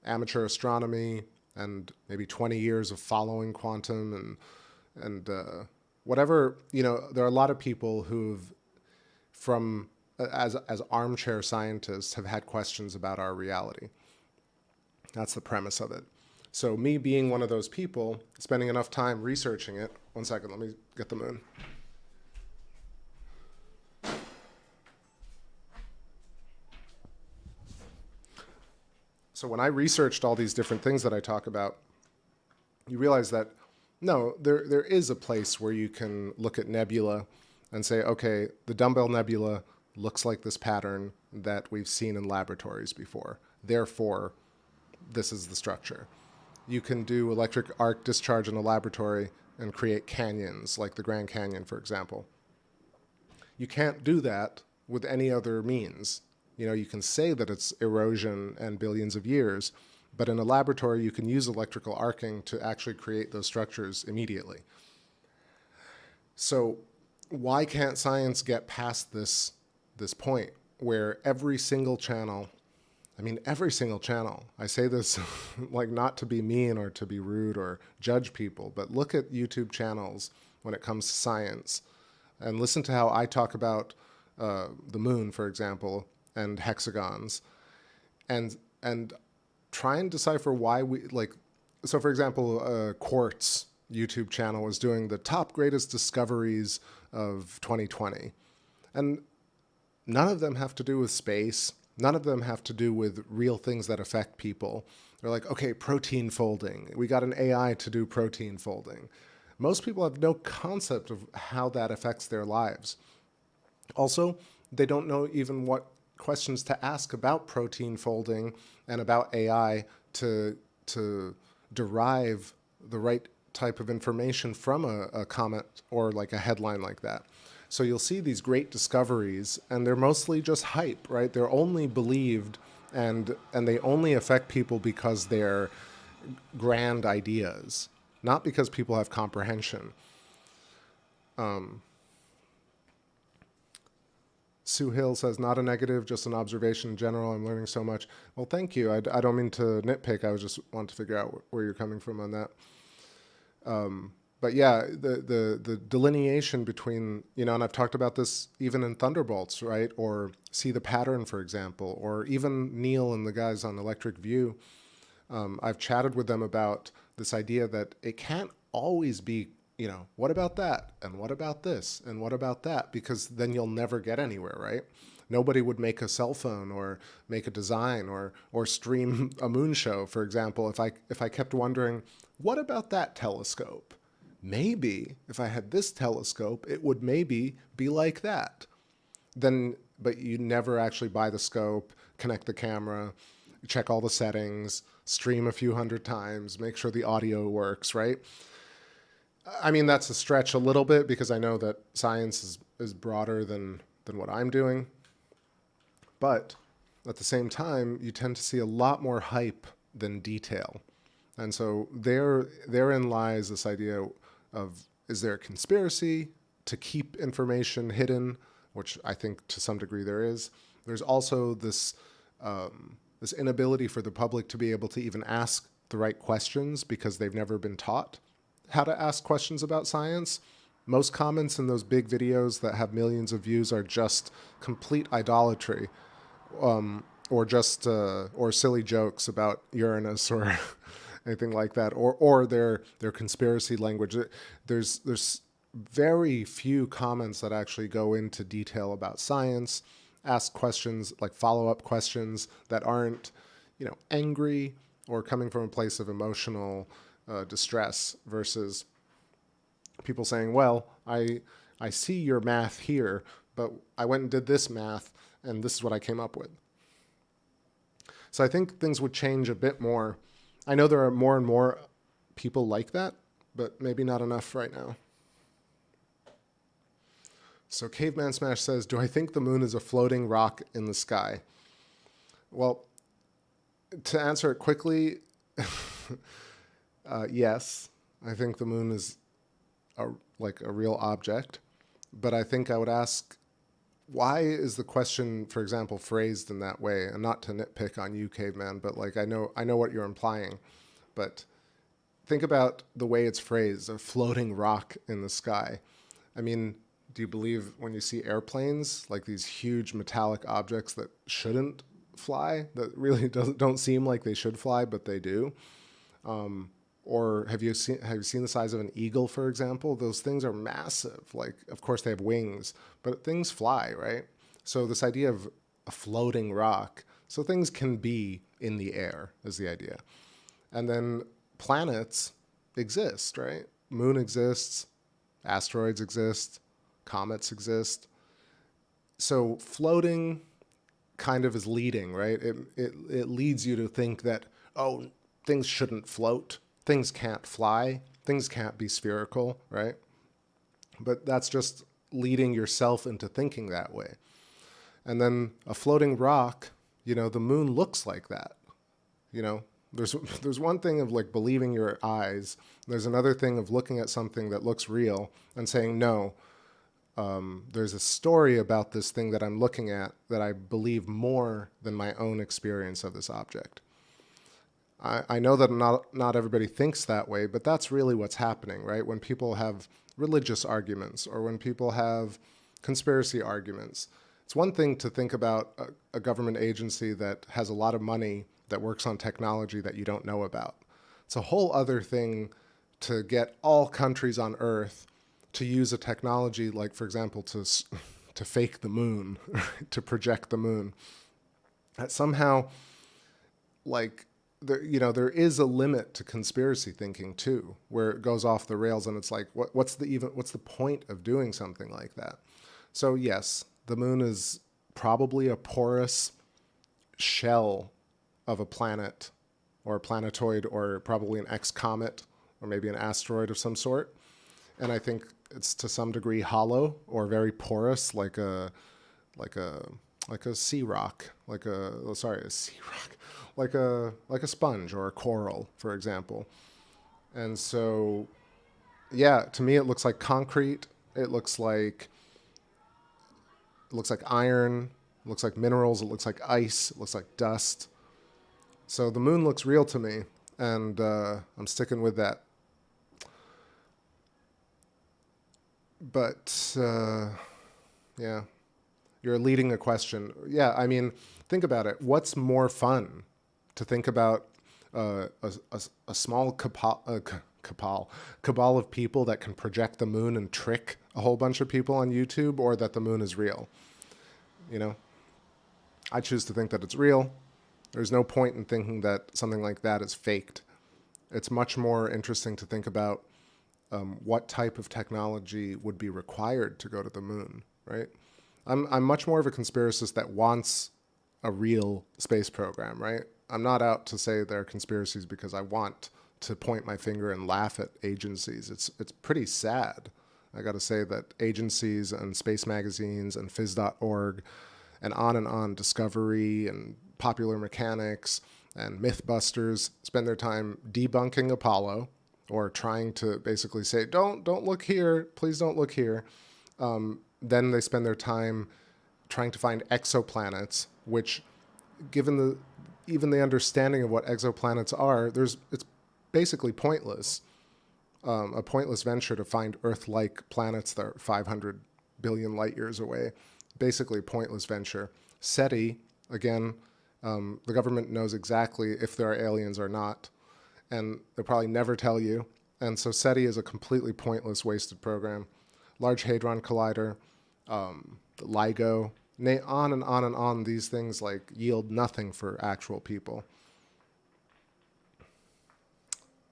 amateur astronomy and maybe 20 years of following quantum and whatever, there are a lot of people who've, from as armchair scientists, have had questions about our reality. That's the premise of it. So me being one of those people, spending enough time researching it. One second, let me get the moon. So when I researched all these different things that I talk about, you realize that, no, there is a place where you can look at nebula and say, okay, the Dumbbell Nebula looks like this pattern that we've seen in laboratories before. Therefore, this is the structure. You can do electric arc discharge in a laboratory and create canyons, like the Grand Canyon, for example. You can't do that with any other means. You can say that it's erosion and billions of years, but in a laboratory, you can use electrical arcing to actually create those structures immediately. So why can't science get past this point where every single channel, I say this like not to be mean or to be rude or judge people, but look at YouTube channels when it comes to science and listen to how I talk about the moon, for example, and hexagons, and try and decipher why we, like, so for example, Quartz YouTube channel is doing the top greatest discoveries of 2020. And none of them have to do with space. None of them have to do with real things that affect people. They're like, okay, protein folding. We got an AI to do protein folding. Most people have no concept of how that affects their lives. Also, they don't know even what questions to ask about protein folding and about AI to derive the right type of information from a comment or like a headline like that. So you'll see these great discoveries, and they're mostly just hype, right? They're only believed and they only affect people because they're grand ideas, not because people have comprehension. Sue Hill says, not a negative, just an observation in general. I'm learning so much. Well, thank you. I don't mean to nitpick. I was just want to figure out where you're coming from on that. But yeah, the delineation between, and I've talked about this even in Thunderbolts, right? Or See the Pattern, for example, or even Neil and the guys on Electric View. I've chatted with them about this idea that it can't always be, what about that? And what about this? And what about that? Because then you'll never get anywhere, right? Nobody would make a cell phone or make a design or stream a moon show, for example, if I kept wondering, what about that telescope? Maybe if I had this telescope, it would maybe be like that. But you never actually buy the scope, connect the camera, check all the settings, stream a few hundred times, make sure the audio works, right? I mean, that's a stretch a little bit because I know that science is broader than what I'm doing. But at the same time, you tend to see a lot more hype than detail. And so therein lies this idea of, is there a conspiracy to keep information hidden, which I think to some degree there is. There's also this inability for the public to be able to even ask the right questions because they've never been taught how to ask questions about science. Most comments in those big videos that have millions of views are just complete idolatry, or just or silly jokes about Uranus or anything like that, or their conspiracy language. There's very few comments that actually go into detail about science, ask questions like follow-up questions that aren't, angry or coming from a place of emotional distress, versus people saying, well, I see your math here, but I went and did this math and this is what I came up with. So I think things would change a bit more. I know there are more and more people like that, but maybe not enough right now. So Caveman Smash says, do I think the moon is a floating rock in the sky? Well, to answer it quickly, yes. I think the moon is like a real object. But I think I would ask, why is the question, for example, phrased in that way? And not to nitpick on you, Caveman, but like I know what you're implying. But think about the way it's phrased, a floating rock in the sky. I mean, do you believe when you see airplanes, like these huge metallic objects that shouldn't fly, that really don't seem like they should fly, but they do? Or have you seen the size of an eagle, for example? Those things are massive. Like, of course, they have wings, but things fly, right? So this idea of a floating rock, so things can be in the air is the idea. And then planets exist, right? Moon exists, asteroids exist, comets exist. So floating kind of is leading, right? It leads you to think that, oh, things shouldn't float, things can't fly, things can't be spherical, right? But that's just leading yourself into thinking that way. And then a floating rock, the moon looks like that. There's one thing of like believing your eyes. There's another thing of looking at something that looks real and saying, no, there's a story about this thing that I'm looking at that I believe more than my own experience of this object. I know that not everybody thinks that way, but that's really what's happening, right? When people have religious arguments or when people have conspiracy arguments, it's one thing to think about a government agency that has a lot of money that works on technology that you don't know about. It's a whole other thing to get all countries on Earth to use a technology like, for example, to fake the moon, to project the moon. That somehow, like, there is a limit to conspiracy thinking too, where it goes off the rails, and it's like, what's the point of doing something like that? So yes, the moon is probably a porous shell of a planet or a planetoid or probably an ex-comet or maybe an asteroid of some sort. And I think it's to some degree hollow or very porous, like a sea rock, like a sponge or a coral, for example. And so, yeah, to me it looks like concrete. It looks like iron. It looks like minerals. It looks like ice. It looks like dust. So the moon looks real to me, and I'm sticking with that. But, yeah, you're leading a question. Yeah, I mean, think about it. What's more fun? To think about a small cabal of people that can project the moon and trick a whole bunch of people on YouTube, or that the moon is real? I choose to think that it's real. There's no point in thinking that something like that is faked. It's much more interesting to think about what type of technology would be required to go to the moon, right? I'm much more of a conspiracist that wants a real space program, right? I'm not out to say there are conspiracies because I want to point my finger and laugh at agencies. It's pretty sad. I got to say that agencies and space magazines and phys.org and on, Discovery and Popular Mechanics and Mythbusters spend their time debunking Apollo or trying to basically say, don't look here, please don't look here. Then they spend their time trying to find exoplanets, which, given even the understanding of what exoplanets are, it's basically pointless. A pointless venture to find Earth-like planets that are 500 billion light years away. Basically a pointless venture. SETI, again, the government knows exactly if there are aliens or not, and they'll probably never tell you. And so SETI is a completely pointless, wasted program. Large Hadron Collider, LIGO, on and on and on. These things like yield nothing for actual people.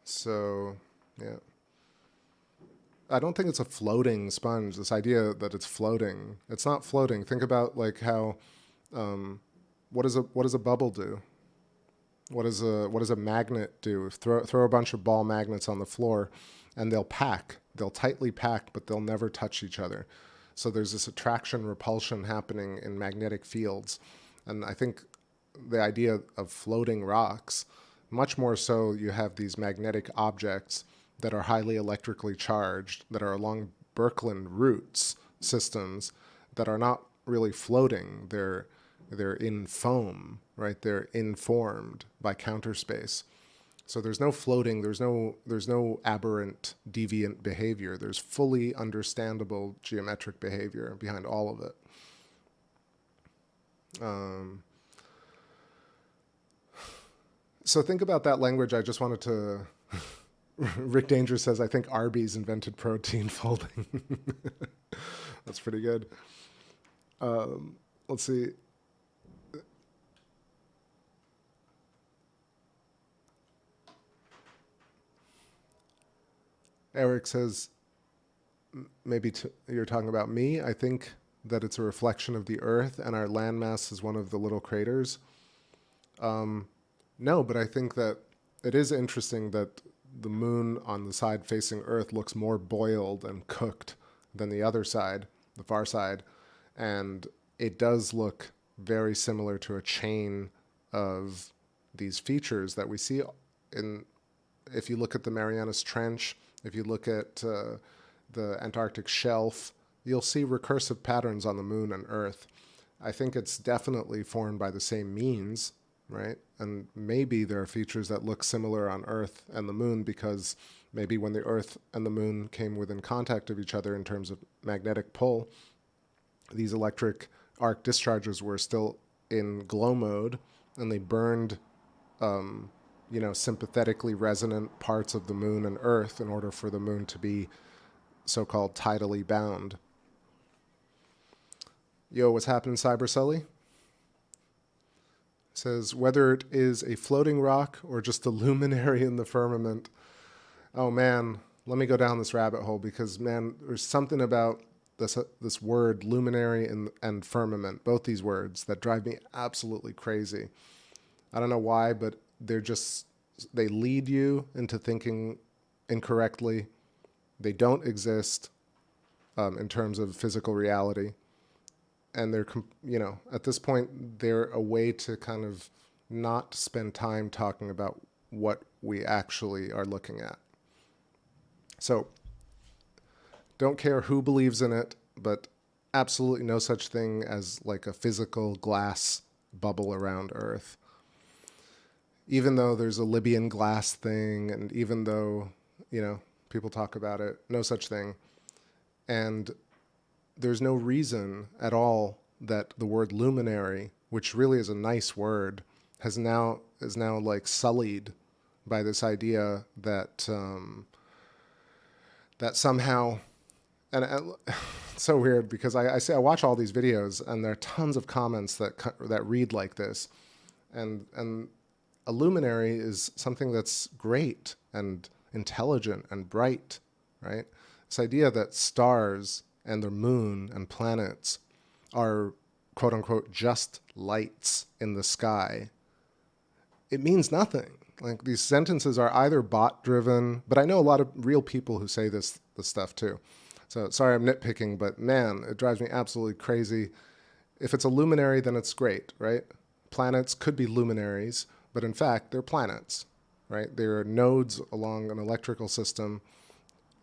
So, yeah. I don't think it's a floating sponge, this idea that it's floating. It's not floating. Think about like how, what does a bubble do? What does a magnet do? Throw a bunch of ball magnets on the floor and they'll pack. They'll tightly pack, but they'll never touch each other. So there's this attraction repulsion happening in magnetic fields. And I think the idea of floating rocks, much more so you have these magnetic objects that are highly electrically charged, that are along Birkeland roots systems that are not really floating. They're in foam, right? They're informed by counterspace. So there's no floating, there's no aberrant, deviant behavior. There's fully understandable geometric behavior behind all of it. So think about that language. I just wanted to... Rick Danger says, I think Arby's invented protein folding. That's pretty good. Let's see. Eric says, maybe you're talking about me. I think that it's a reflection of the Earth and our landmass is one of the little craters. No, but I think that it is interesting that the moon on the side facing Earth looks more boiled and cooked than the other side, the far side. And it does look very similar to a chain of these features that we see in, if you look at the Marianas Trench, if you look at the Antarctic shelf, you'll see recursive patterns on the moon and Earth. I think it's definitely formed by the same means, right? And maybe there are features that look similar on Earth and the moon because maybe when the Earth and the moon came within contact of each other in terms of magnetic pull, these electric arc discharges were still in glow mode and they burned, sympathetically resonant parts of the moon and Earth in order for the moon to be so-called tidally bound. Yo, what's happening, Cyber Sully? Says, whether it is a floating rock or just a luminary in the firmament. Oh man, let me go down this rabbit hole because man, there's something about this word luminary and firmament, both these words, that drive me absolutely crazy. I don't know why, but they lead you into thinking incorrectly. They don't exist in terms of physical reality. And they're, at this point, they're a way to kind of not spend time talking about what we actually are looking at. So don't care who believes in it, but absolutely no such thing as like a physical glass bubble around Earth. Even though there's a Libyan glass thing, and even though, people talk about it, no such thing. And there's no reason at all that the word luminary, which really is a nice word, is now like sullied by this idea that that somehow, and it's so weird because I watch all these videos and there are tons of comments that read like this, and a luminary is something that's great and intelligent and bright, right? This idea that stars and the moon and planets are quote unquote just lights in the sky, it means nothing. Like these sentences are either bot driven, but I know a lot of real people who say this stuff too. So sorry I'm nitpicking, but man, it drives me absolutely crazy. If it's a luminary, then it's great, right? Planets could be luminaries, but in fact, they're planets, right? They're nodes along an electrical system.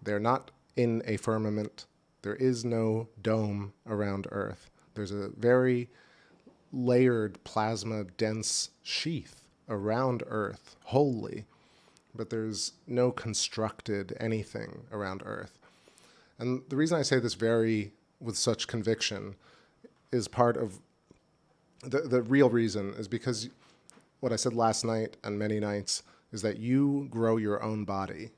They're not in a firmament. There is no dome around Earth. There's a very layered plasma dense sheath around Earth, wholly, but there's no constructed anything around Earth. And the reason I say this with such conviction is part of the real reason is because what I said last night and many nights is that you grow your own body.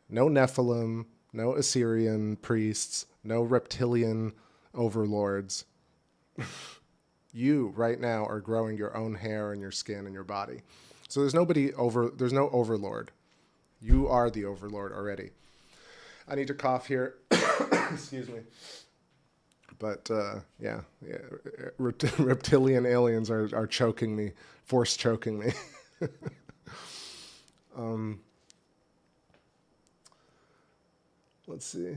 No Nephilim, no Assyrian priests, no reptilian overlords. You right now are growing your own hair and your skin and your body. So there's no overlord. You are the overlord already. I need to cough here. Excuse me. But reptilian aliens are choking me, force choking me. Let's see.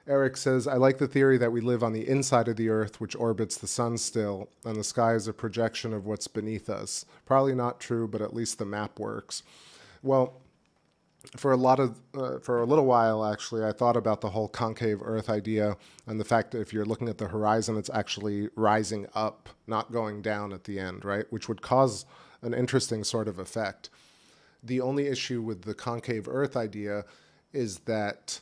Eric says, I like the theory that we live on the inside of the Earth, which orbits the sun still, and the sky is a projection of what's beneath us. Probably not true, but at least the map works. Well, for a little while, actually, I thought about the whole concave Earth idea and the fact that if you're looking at the horizon, it's actually rising up, not going down at the end, right? Which would cause an interesting sort of effect. The only issue with the concave Earth idea is that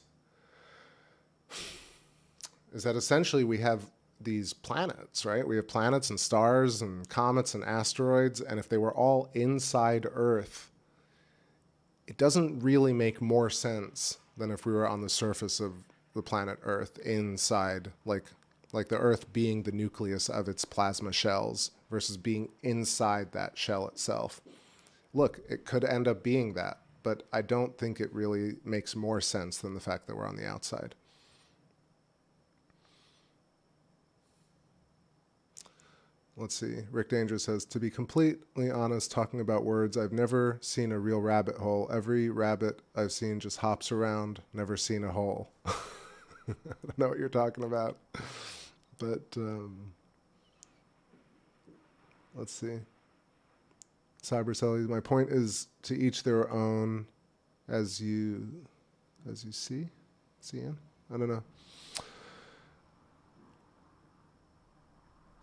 essentially we have these planets, right? We have planets and stars and comets and asteroids, and if they were all inside Earth, it doesn't really make more sense than if we were on the surface of the planet Earth inside, like the Earth being the nucleus of its plasma shells versus being inside that shell itself. Look, it could end up being that, but I don't think it really makes more sense than the fact that we're on the outside. Let's see. Rick Danger says, to be completely honest, talking about words, I've never seen a real rabbit hole. Every rabbit I've seen just hops around, never seen a hole. I don't know what you're talking about. But let's see. Cybercellies, my point is to each their own as you see? CN? I don't know.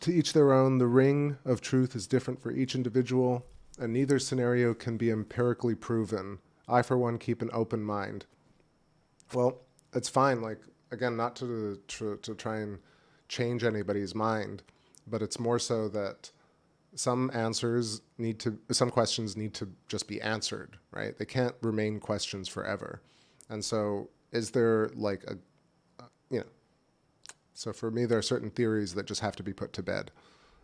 To each their own, the ring of truth is different for each individual, and neither scenario can be empirically proven. I, for one, keep an open mind. Well, it's fine, like, again, not to try and change anybody's mind, but it's more so that some questions need to just be answered, right? They can't remain questions forever. And so is there like so for me, there are certain theories that just have to be put to bed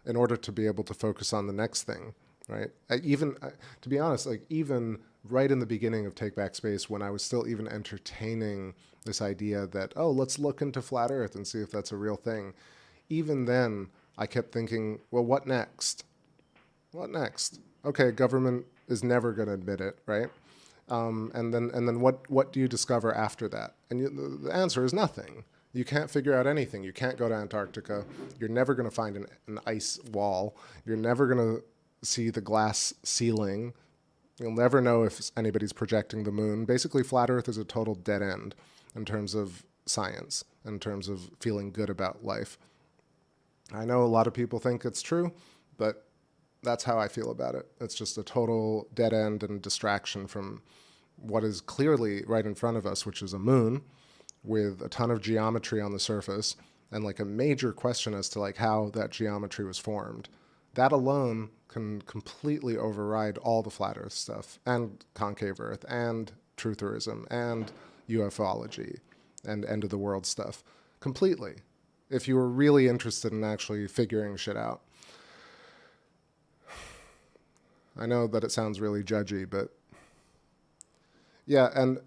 in order to be able to focus on the next thing, right? To be honest, like even right in the beginning of TakeBackSpace, when I was still even entertaining this idea that, oh, let's look into flat Earth and see if that's a real thing. Even then, I kept thinking, well, what next? What next? Okay, government is never going to admit it, right? And then what do you discover after that? And the answer is nothing. You can't figure out anything. You can't go to Antarctica. You're never going to find an ice wall. You're never going to see the glass ceiling. You'll never know if anybody's projecting the moon. Basically, flat Earth is a total dead end in terms of science, in terms of feeling good about life. I know a lot of people think it's true, but that's how I feel about it. It's just a total dead end and distraction from what is clearly right in front of us, which is a moon with a ton of geometry on the surface and like a major question as to like how that geometry was formed. That alone can completely override all the flat Earth stuff and concave Earth and trutherism and ufology and end of the world stuff completely, if you were really interested in actually figuring shit out. I know that it sounds really judgy, but yeah, and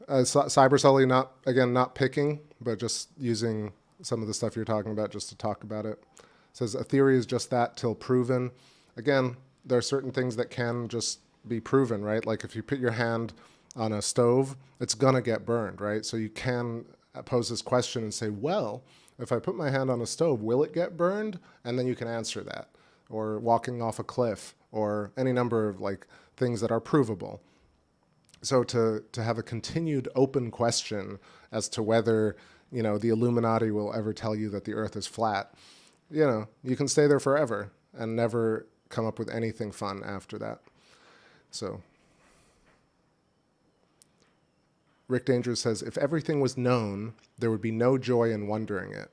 Cybercelly, not picking, but just using some of the stuff you're talking about just to talk about it. It says a theory is just that till proven. Again, there are certain things that can just be proven, right? Like if you put your hand on a stove, it's gonna get burned, right? So you can pose this question and say, well, if I put my hand on a stove, will it get burned? And then you can answer that. Or walking off a cliff, or any number of like things that are provable. So to have a continued open question as to whether, the Illuminati will ever tell you that the Earth is flat, you can stay there forever and never come up with anything fun after that. So Rick Danger says, if everything was known, there would be no joy in wondering it.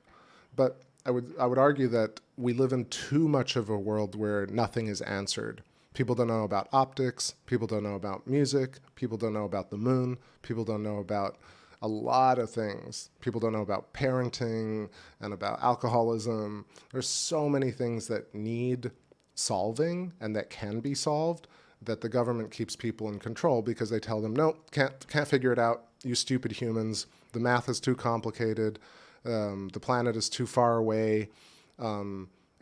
But I would argue that we live in too much of a world where nothing is answered. People don't know about optics. People don't know about music. People don't know about the moon. People don't know about a lot of things. People don't know about parenting and about alcoholism. There's so many things that need solving and that can be solved that the government keeps people in control because they tell them, nope, can't figure it out. You stupid humans. The math is too complicated. The planet is too far away.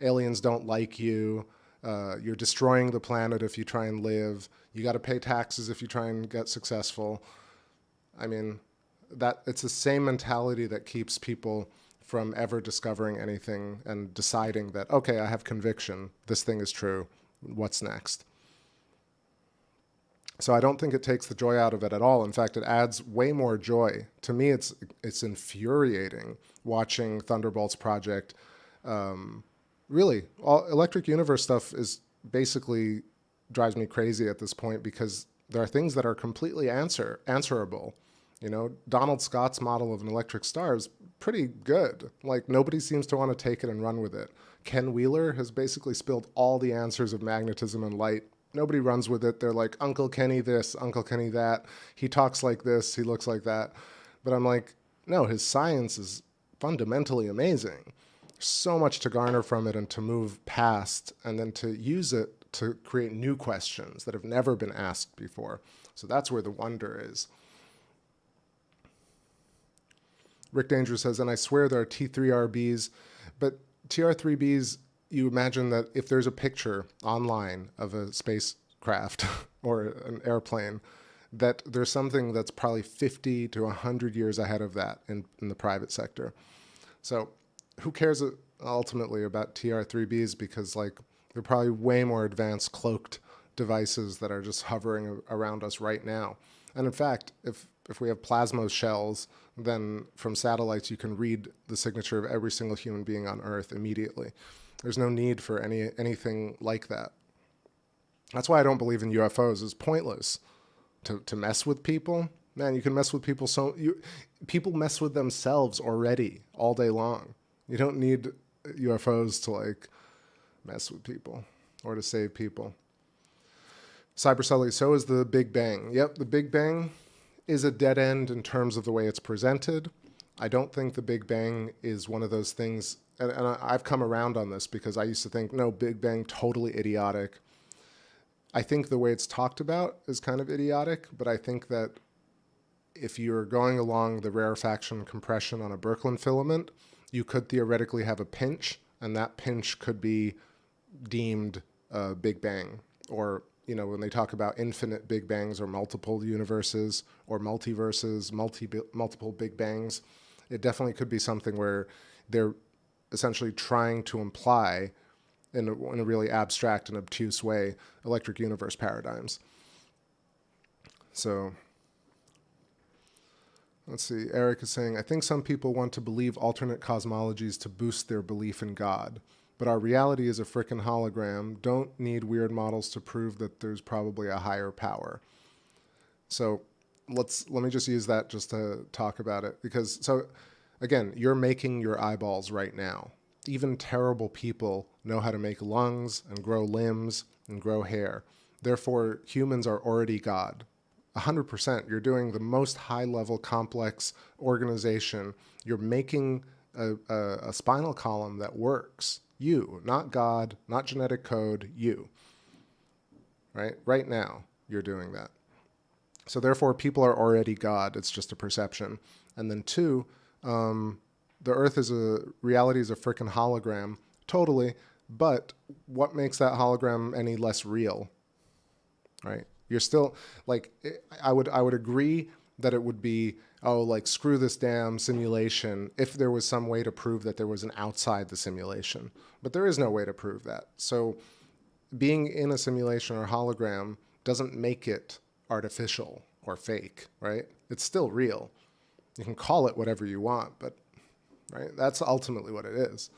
Aliens don't like you. You're destroying the planet if you try and live. You got to pay taxes if you try and get successful. I mean, that it's the same mentality that keeps people from ever discovering anything and deciding that, okay, I have conviction, this thing is true, what's next? So I don't think it takes the joy out of it at all. In fact, it adds way more joy. To me, it's infuriating watching Thunderbolts Project. Really, all Electric Universe stuff is basically drives me crazy at this point, because there are things that are completely answerable. You know, Donald Scott's model of an electric star is pretty good. Like, nobody seems to want to take it and run with it. Ken Wheeler has basically spilled all the answers of magnetism and light. Nobody runs with it. They're like, Uncle Kenny this, Uncle Kenny that. He talks like this, he looks like that. But I'm like, no, his science is fundamentally amazing. There's so much to garner from it and to move past, and then to use it to create new questions that have never been asked before. So that's where the wonder is. Rick Danger says, and I swear there are T3RBs, but TR3Bs, you imagine that if there's a picture online of a spacecraft or an airplane, that there's something that's probably 50 to 100 years ahead of that in the private sector. So who cares ultimately about TR3Bs, because like they're probably way more advanced cloaked devices that are just hovering around us right now. And in fact, if we have plasma shells, then from satellites you can read the signature of every single human being on Earth immediately. There's no need for anything like that. That's why I don't believe in UFOs. It's pointless to mess with people. Man, you can mess with people people mess with themselves already all day long. You don't need UFOs to like mess with people or to save people. Cyber Sully, so is the Big Bang. Yep, the Big Bang is a dead end in terms of the way it's presented. I don't think the Big Bang is one of those things, and I've come around on this, because I used to think, no, Big Bang, totally idiotic. I think the way it's talked about is kind of idiotic, but I think that if you're going along the rarefaction compression on a Birkeland filament, you could theoretically have a pinch, and that pinch could be deemed a Big Bang. Or, you know, when they talk about infinite Big Bangs or multiple universes or multiverses, multiple Big Bangs, it definitely could be something where they're essentially trying to imply in a really abstract and obtuse way electric universe paradigms. So let's see. Eric is saying, I think some people want to believe alternate cosmologies to boost their belief in God, but our reality is a frickin' hologram. Don't need weird models to prove that there's probably a higher power. So let me just use that just to talk about it, because so again, you're making your eyeballs right now. Even terrible people know how to make lungs and grow limbs and grow hair. Therefore, humans are already God. 100%. You're doing the most high-level complex organization. You're making a spinal column that works. You, not God, not genetic code, you. Right? Right now, you're doing that. So therefore, people are already God. It's just a perception. And then two, the Earth reality is a frickin' hologram, totally. But what makes that hologram any less real? Right? You're still like, I would agree that it would be, oh, like screw this damn simulation if there was some way to prove that there was an outside the simulation. But there is no way to prove that. So being in a simulation or hologram doesn't make it artificial or fake, right? It's still real. You can call it whatever you want, but right, that's ultimately what it is.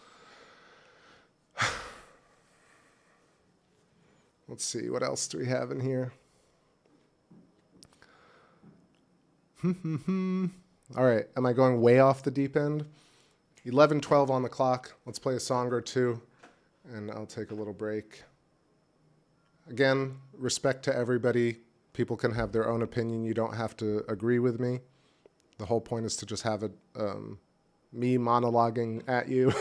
Let's see, what else do we have in here? All right, am I going way off the deep end? 11:12 on the clock. Let's play a song or two, and I'll take a little break. Again, respect to everybody. People can have their own opinion. You don't have to agree with me. The whole point is to just have me monologuing at you.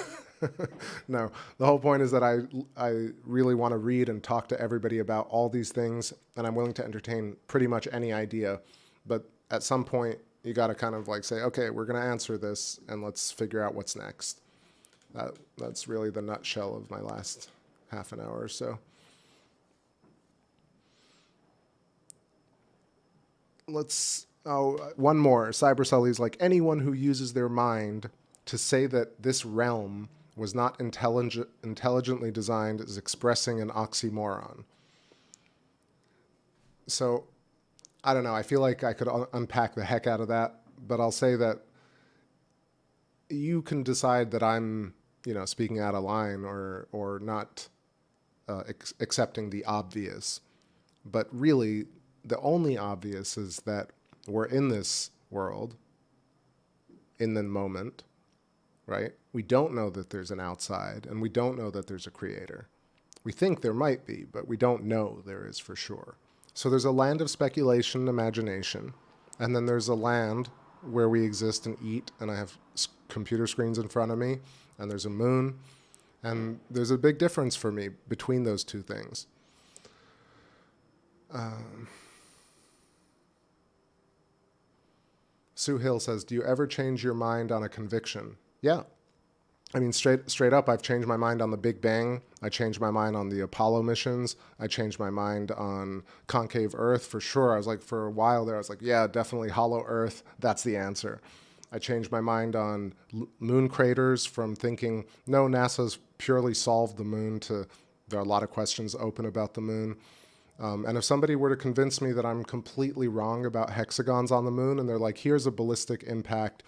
No, the whole point is that I really want to read and talk to everybody about all these things, and I'm willing to entertain pretty much any idea. But at some point, you got to kind of like say, okay, we're going to answer this, and let's figure out what's next. That's really the nutshell of my last half an hour or so. Let's Oh, one more. Cybersully's like, anyone who uses their mind to say that this realm was not intelligently designed is expressing an oxymoron. So, I don't know. I feel like I could unpack the heck out of that, but I'll say that you can decide that I'm, speaking out of line or not accepting the obvious. But really, the only obvious is that we're in this world, in the moment, right? We don't know that there's an outside, and we don't know that there's a creator. We think there might be, but we don't know there is for sure. So there's a land of speculation and imagination, and then there's a land where we exist and eat, and I have computer screens in front of me, and there's a moon, and there's a big difference for me between those two things. Sue Hill says, do you ever change your mind on a conviction? Yeah. I mean, straight up, I've changed my mind on the Big Bang. I changed my mind on the Apollo missions. I changed my mind on concave Earth for sure. I was like, for a while there, I was like, yeah, definitely hollow Earth. That's the answer. I changed my mind on moon craters from thinking, no, NASA's purely solved the moon to there are a lot of questions open about the moon. And if somebody were to convince me that I'm completely wrong about hexagons on the moon, and they're like, here's a ballistic impact,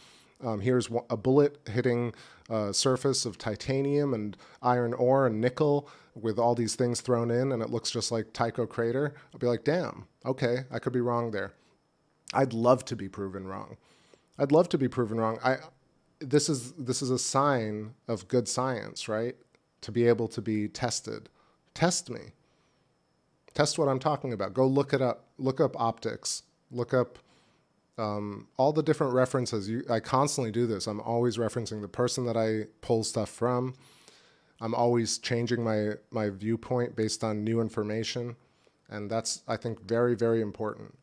here's a bullet hitting a surface of titanium and iron ore and nickel with all these things thrown in, and it looks just like Tycho crater, I'll be like, damn, okay, I could be wrong there. I'd love to be proven wrong. I'd love to be proven wrong. This is a sign of good science, right? To be able to be tested. Test me. Test what I'm talking about. Go look it up. Look up optics. Look up all the different references. I constantly do this. I'm always referencing the person that I pull stuff from. I'm always changing my viewpoint based on new information. And that's, I think, very, very important.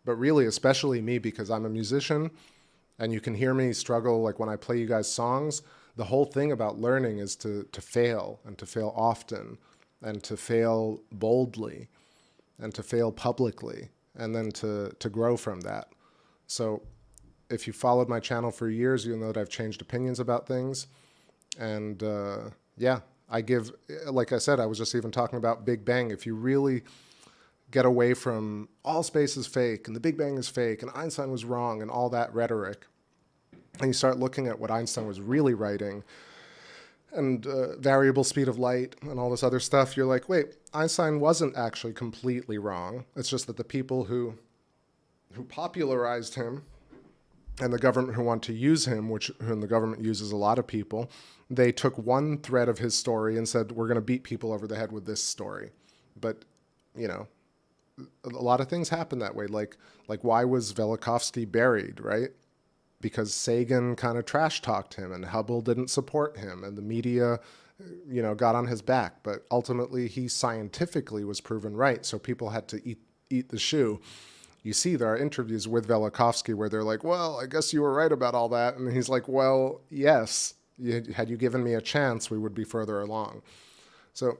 But really, especially me, because I'm a musician, and you can hear me struggle, like when I play you guys songs, the whole thing about learning is to fail, and to fail often, and to fail boldly, and to fail publicly, and then to grow from that. So if you followed my channel for years, you'll know that I've changed opinions about things. And yeah, I give, like I said, I was just even talking about Big Bang. If you really get away from all space is fake and the Big Bang is fake and Einstein was wrong and all that rhetoric, and you start looking at what Einstein was really writing and variable speed of light and all this other stuff, you're like, wait, Einstein wasn't actually completely wrong. It's just that the people who popularized him and the government who want to use him, whom the government uses a lot of people, they took one thread of his story and said, we're going to beat people over the head with this story. But, a lot of things happen that way. Like why was Velikovsky buried, right? Because Sagan kind of trash-talked him and Hubble didn't support him and the media, got on his back. But ultimately, he scientifically was proven right, so people had to eat the shoe. You see, there are interviews with Velikovsky where they're like, well, I guess you were right about all that. And he's like, well, yes, had you given me a chance, we would be further along. So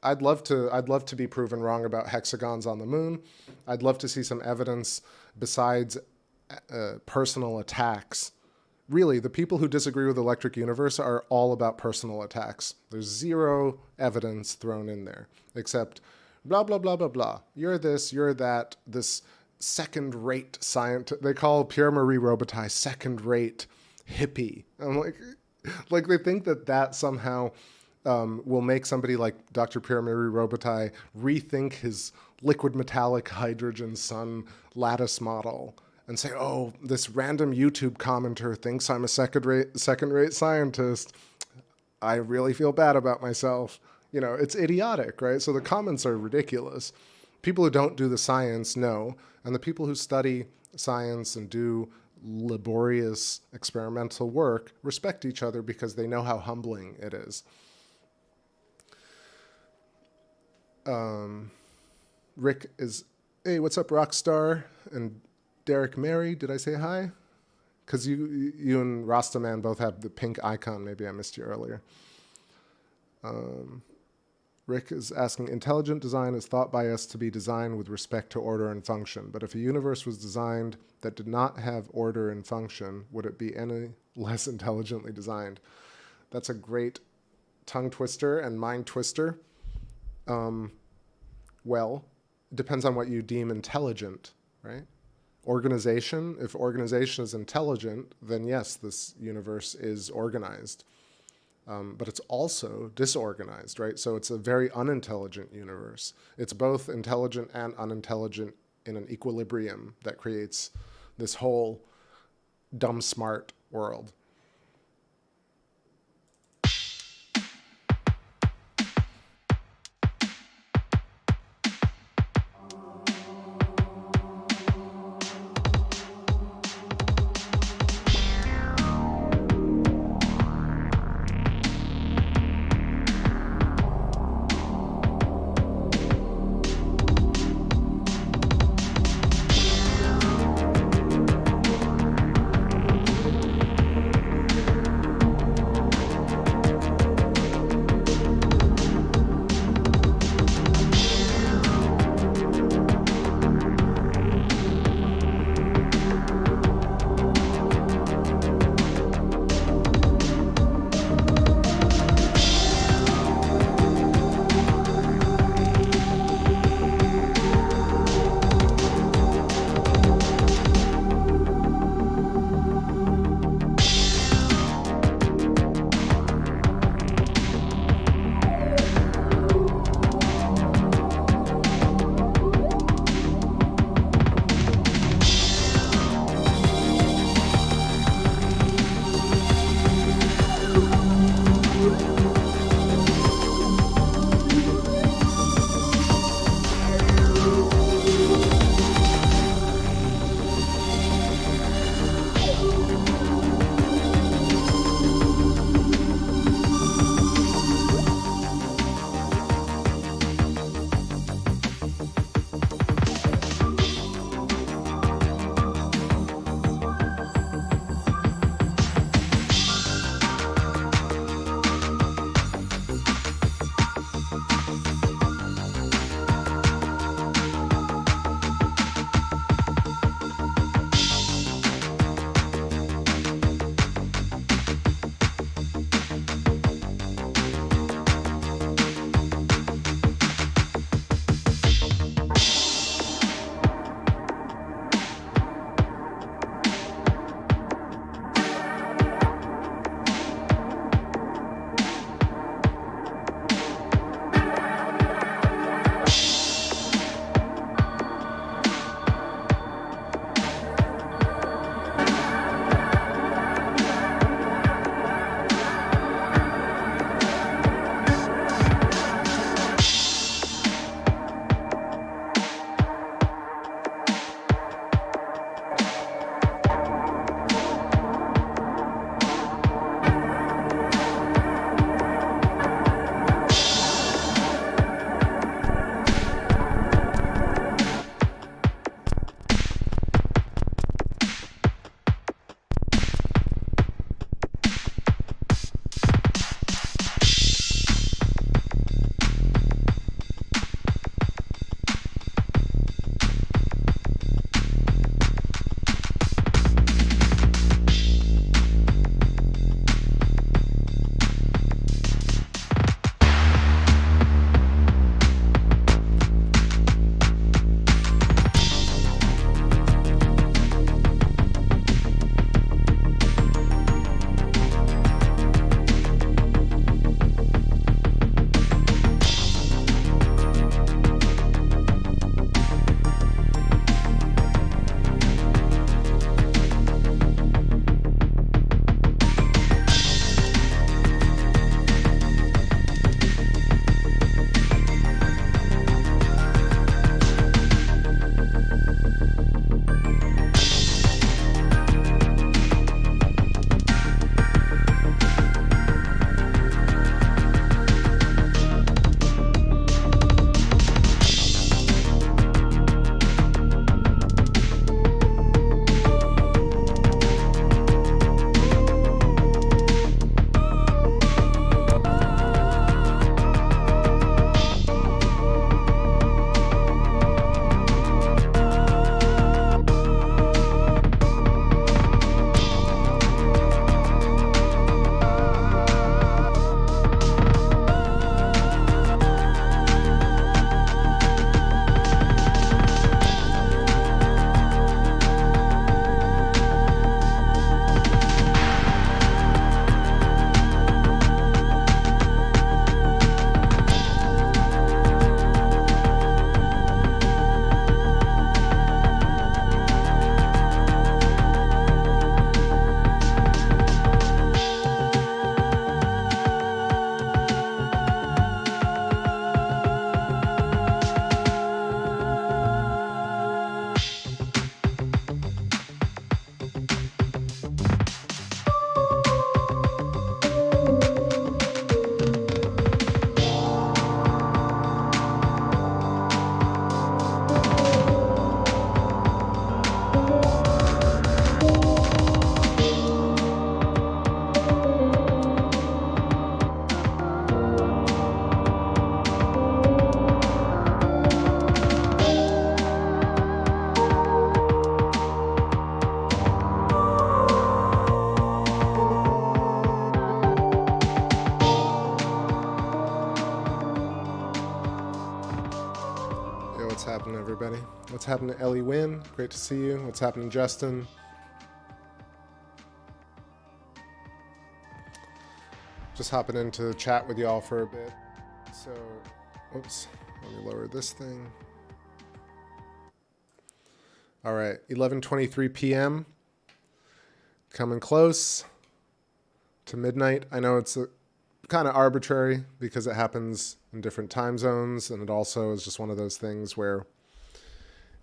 I'd love to be proven wrong about hexagons on the moon. I'd love to see some evidence besides personal attacks. Really, the people who disagree with Electric Universe are all about personal attacks. There's zero evidence thrown in there, except blah, blah, blah, blah, blah. You're this, you're that, this second-rate scientist. They call Pierre-Marie Robitaille second-rate hippie. I'm like they think that somehow will make somebody like Dr. Pierre-Marie Robitaille rethink his liquid metallic hydrogen sun lattice model and say, oh, this random YouTube commenter thinks I'm a second-rate scientist. I really feel bad about myself. It's idiotic, right? So the comments are ridiculous. People who don't do the science know, and the people who study science and do laborious experimental work respect each other because they know how humbling it is. Rick is, hey, what's up, Rockstar? And Derek Mary, did I say hi? Because you and Rastaman both have the pink icon. Maybe I missed you earlier. Rick is asking, intelligent design is thought by us to be designed with respect to order and function, but if a universe was designed that did not have order and function, would it be any less intelligently designed? That's a great tongue twister and mind twister. Well, it depends on what you deem intelligent, right? Organization, if organization is intelligent, then yes, this universe is organized. But it's also disorganized, right? So it's a very unintelligent universe. It's both intelligent and unintelligent in an equilibrium that creates this whole dumb smart world. everybody. What's happening, Ellie Wynn? Great to see you. What's happening, Justin? Just hopping into chat with y'all for a bit. So, oops, let me lower this thing. All right, 11:23 p.m. Coming close to midnight. I know it's kind of arbitrary because it happens in different time zones, and it also is just one of those things where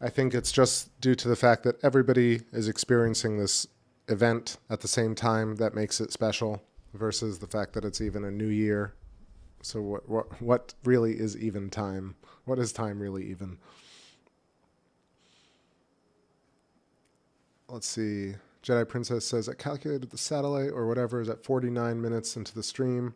I think it's just due to the fact that everybody is experiencing this event at the same time that makes it special, versus the fact that it's even a new year. So what really is even time? What is time really even? Let's see. Jedi Princess says, I calculated the satellite or whatever is at 49 minutes into the stream.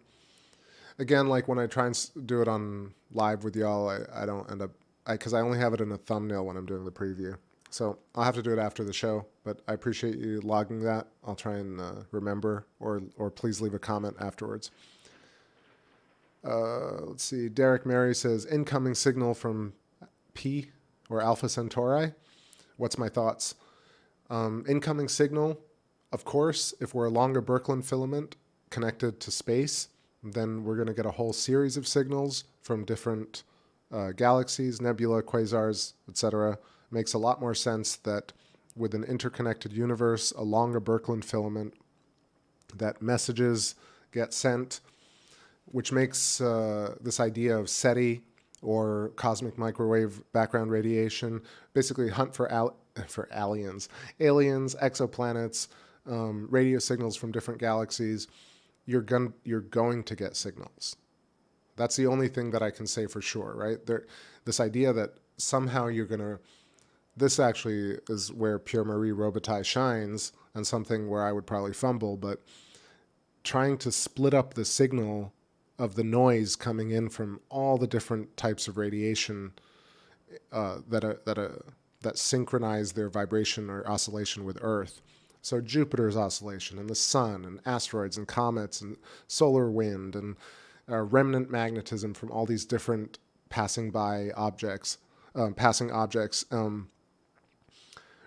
Again, like when I try and do it on live with y'all, I don't end up, because I only have it in a thumbnail when I'm doing the preview. So I'll have to do it after the show, but I appreciate you logging that. I'll try and remember, or please leave a comment afterwards. Let's see. Derek Mary says, incoming signal from P or Alpha Centauri. What's my thoughts? Incoming signal, of course, if we're along a Birkeland filament connected to space, then we're going to get a whole series of signals from different galaxies, nebula, quasars, etc. Makes a lot more sense that with an interconnected universe along a Birkeland filament, that messages get sent, which makes this idea of SETI or cosmic microwave background radiation, basically hunt for aliens, exoplanets, radio signals from different galaxies. You're going to get signals. That's the only thing that I can say for sure, right? This idea that somehow you're going to... This actually is where Pierre-Marie Robitaille shines, and something where I would probably fumble, but trying to split up the signal of the noise coming in from all the different types of radiation that synchronize their vibration or oscillation with Earth. So Jupiter's oscillation and the sun and asteroids and comets and solar wind and remnant magnetism from all these different passing objects.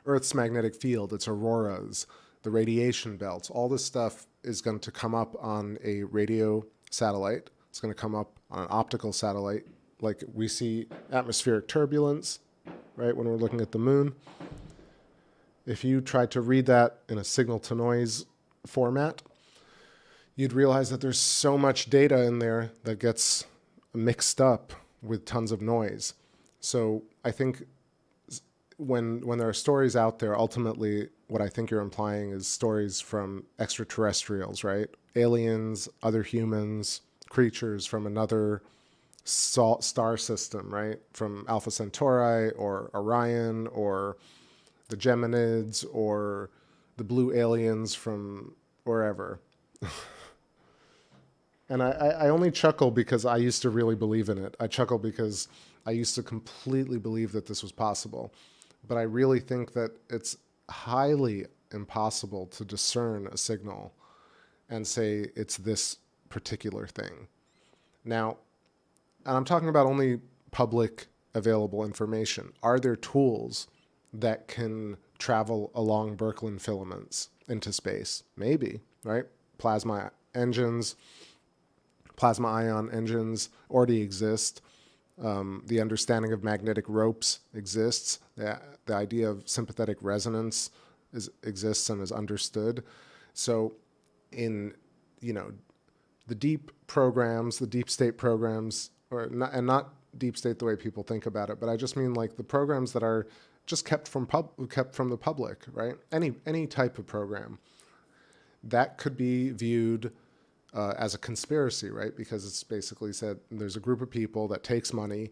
Earth's magnetic field, its auroras, the radiation belts, all this stuff is going to come up on a radio satellite. It's going to come up on an optical satellite, like we see atmospheric turbulence, right, when we're looking at the moon. If you tried to read that in a signal-to-noise format, you'd realize that there's so much data in there that gets mixed up with tons of noise. So I think when there are stories out there, ultimately what I think you're implying is stories from extraterrestrials, right? Aliens, other humans, creatures from another star system, right? From Alpha Centauri or Orion or the Geminids or the blue aliens from wherever. And I only chuckle because I used to really believe in it. I chuckle because I used to completely believe that this was possible. But I really think that it's highly impossible to discern a signal and say it's this particular thing. Now, and I'm talking about only public available information. Are there tools that can travel along Birkeland filaments into space? Maybe, right? Plasma engines, plasma ion engines already exist. The understanding of magnetic ropes exists. The idea of sympathetic resonance exists and is understood. So in, the deep programs, the deep state programs, not deep state the way people think about it, but I just mean like the programs that are just kept from the public, right? Any type of program that could be viewed as a conspiracy, right? Because it's basically said there's a group of people that takes money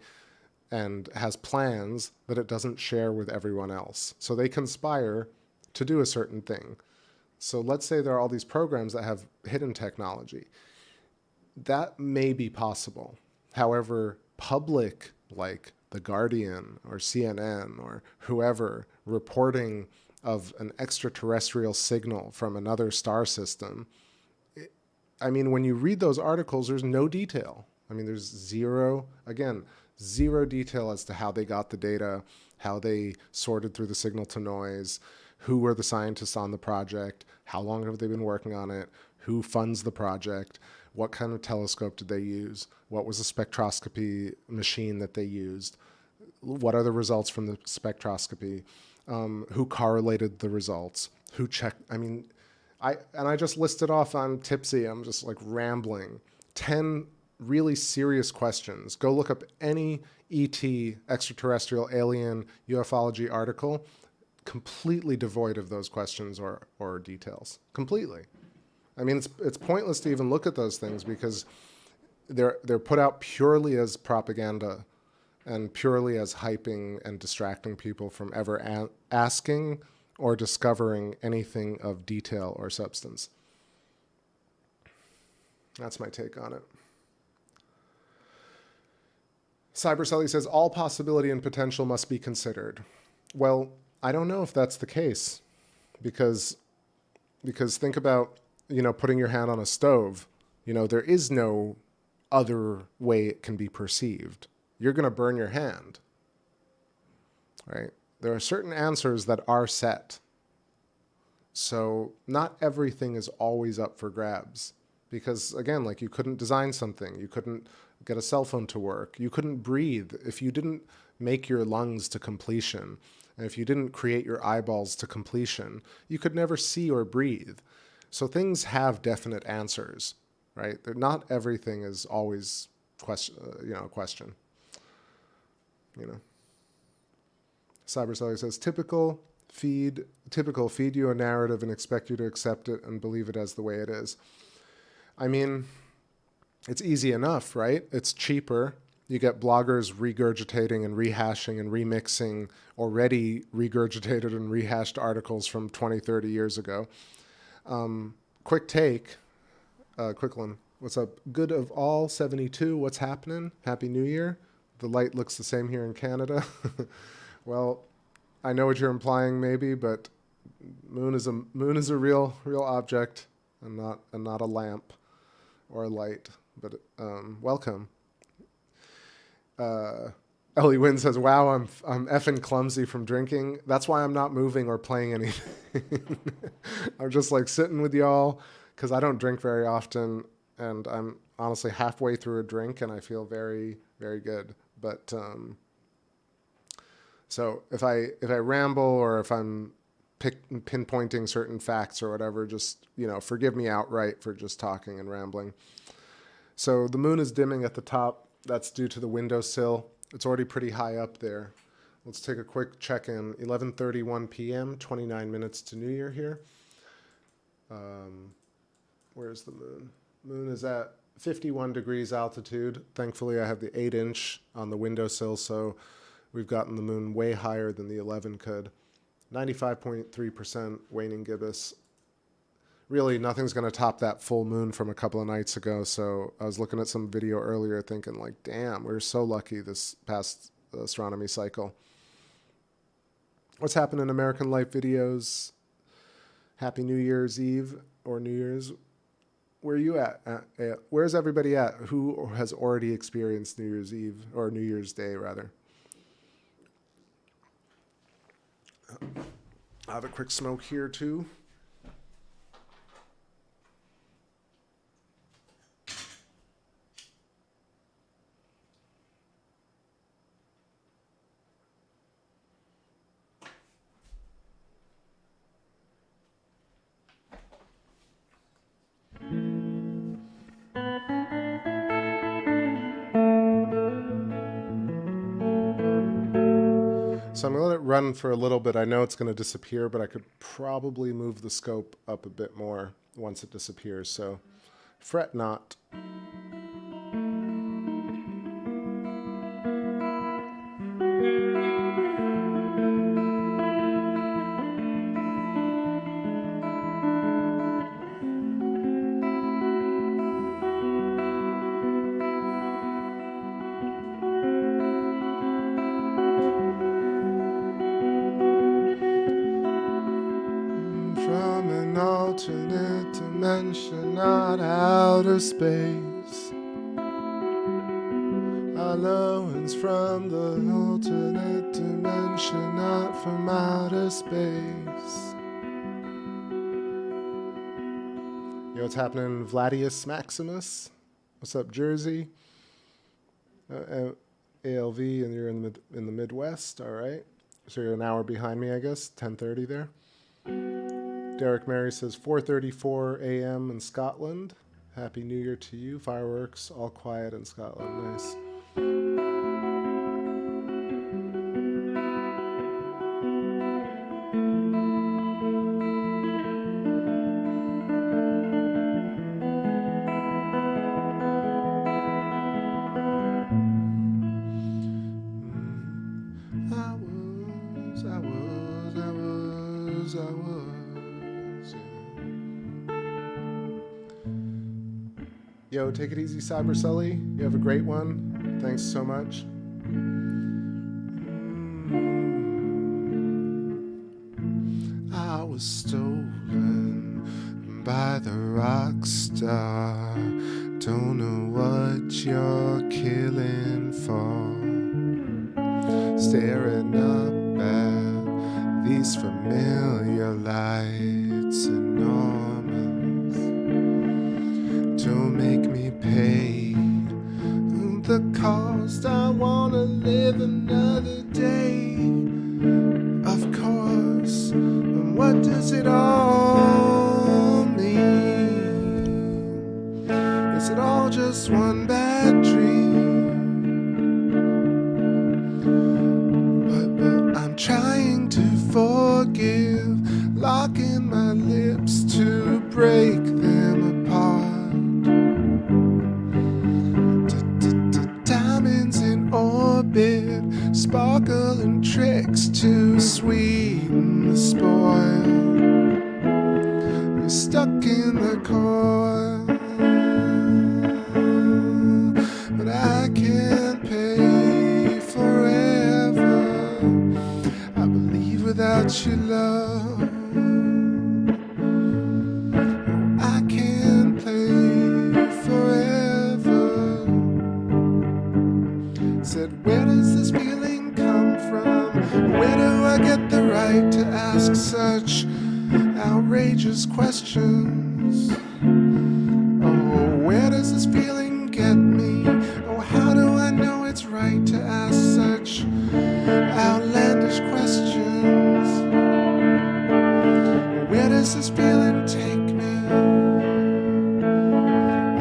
and has plans that it doesn't share with everyone else. So they conspire to do a certain thing. So let's say there are all these programs that have hidden technology. That may be possible. However, public, like The Guardian or CNN or whoever, reporting of an extraterrestrial signal from another star system, when you read those articles, there's no detail. There's zero detail as to how they got the data, how they sorted through the signal to noise, who were the scientists on the project, how long have they been working on it, who funds the project, what kind of telescope did they use, what was the spectroscopy machine that they used, what are the results from the spectroscopy, who correlated the results, who checked. I mean, I just listed off on Tipsy, I'm just like rambling, 10 really serious questions. Go look up any ET, extraterrestrial, alien, ufology article, completely devoid of those questions or details. Completely. I mean, it's pointless to even look at those things because they're put out purely as propaganda and purely as hyping and distracting people from ever asking or discovering anything of detail or substance. That's my take on it. Cybercelly says, all possibility and potential must be considered. Well, I don't know if that's the case because think about, putting your hand on a stove. There is no other way it can be perceived. You're going to burn your hand, right? There are certain answers that are set. So not everything is always up for grabs because, again, like you couldn't design something. You couldn't get a cell phone to work. You couldn't breathe if you didn't make your lungs to completion. And if you didn't create your eyeballs to completion, you could never see or breathe. So things have definite answers, right? Not everything is always question. Cybercellular says, typical feed you a narrative and expect you to accept it and believe it as the way it is. I mean, it's easy enough, right? It's cheaper. You get bloggers regurgitating and rehashing and remixing already regurgitated and rehashed articles from 20, 30 years ago. Quick take, quick one. What's up? Good of all 72. What's happening? Happy New Year. The light looks the same here in Canada. Well, I know what you're implying, maybe, but moon is a real object, and not a lamp or a light. But welcome. Ellie Wynn says, "Wow, I'm effing clumsy from drinking. That's why I'm not moving or playing anything. I'm just like sitting with y'all because I don't drink very often, and I'm honestly halfway through a drink, and I feel very, very good. But so if I ramble or if I'm pinpointing certain facts or whatever, just forgive me outright for just talking and rambling. So the moon is dimming at the top. That's due to the windowsill. It's already pretty high up there. Let's take a quick check-in. 11:31 p.m., 29 minutes to New Year here. Where's the moon? Moon is at 51 degrees altitude. Thankfully, I have the 8-inch on the windowsill, so we've gotten the moon way higher than the 11 could. 95.3% waning gibbous. Really, nothing's going to top that full moon from a couple of nights ago. So I was looking at some video earlier thinking like, damn, we were so lucky this past astronomy cycle. What's happened in American Life videos? Happy New Year's Eve or New Year's. Where are you at? Where's everybody at? Who has already experienced New Year's Eve or New Year's Day, rather? I have a quick smoke here, too. So I'm going to let it run for a little bit. I know it's going to disappear, but I could probably move the scope up a bit more once it disappears. So fret not. Alternate dimension, not outer space. Barlows from the alternate dimension, not from outer space. Yo, what's happening, Vladius Maximus? What's up, Jersey? ALV, and you're in the Midwest, all right. So you're an hour behind me, I guess, 10:30 there. Derek Mary says 4:34 a.m. in Scotland. Happy New Year to you. Fireworks, all quiet in Scotland. Nice. I was. Yo, take it easy, Cyber Sully. You have a great one. Thanks so much. I was stolen by the rock star. Don't know what you're killing for. Staring up at these familiar lights, enormous. Don't make me pay the cost. I wanna live another day. Of course, and what does it all mean? Is it all just one bad dream? But I'm trying to forgive, locking my lips to break them apart. Diamonds in orbit, sparkle and tricks to sweeten the spoil. You're stuck in the coil, but I can't pay forever. I believe without your love, I can't play forever. Said, where does this feeling come from? Where do I get the right to ask such outrageous questions? Oh, where does this feeling get me? Oh, how do I know it's right to ask such outlandish questions? Where does this feeling take me?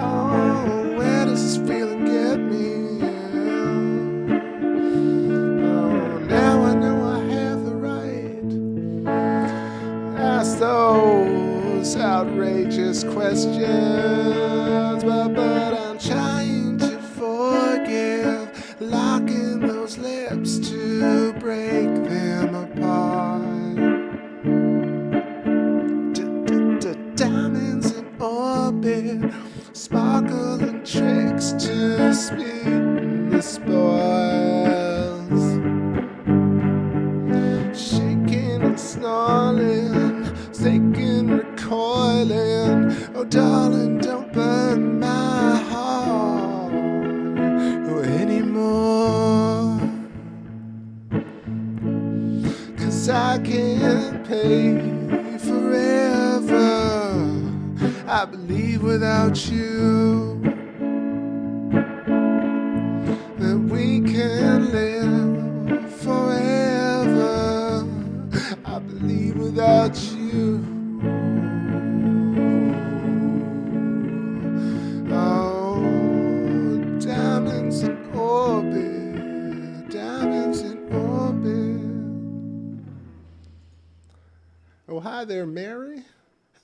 Oh, where does this feeling get me? Oh, now I know I have the right to ask those outrageous questions, but I'm trying to forgive, locking those lips to break them apart. Diamonds in orbit, sparkle and tricks to sweeten the spoils. Shaking and snarling, shaking, recoiling. Oh, darling, don't burn my heart anymore. 'Cause I can't pay forever. I believe without you that we can live forever. I believe without you. Oh, diamonds in orbit, diamonds in orbit. Oh, hi there, Mary.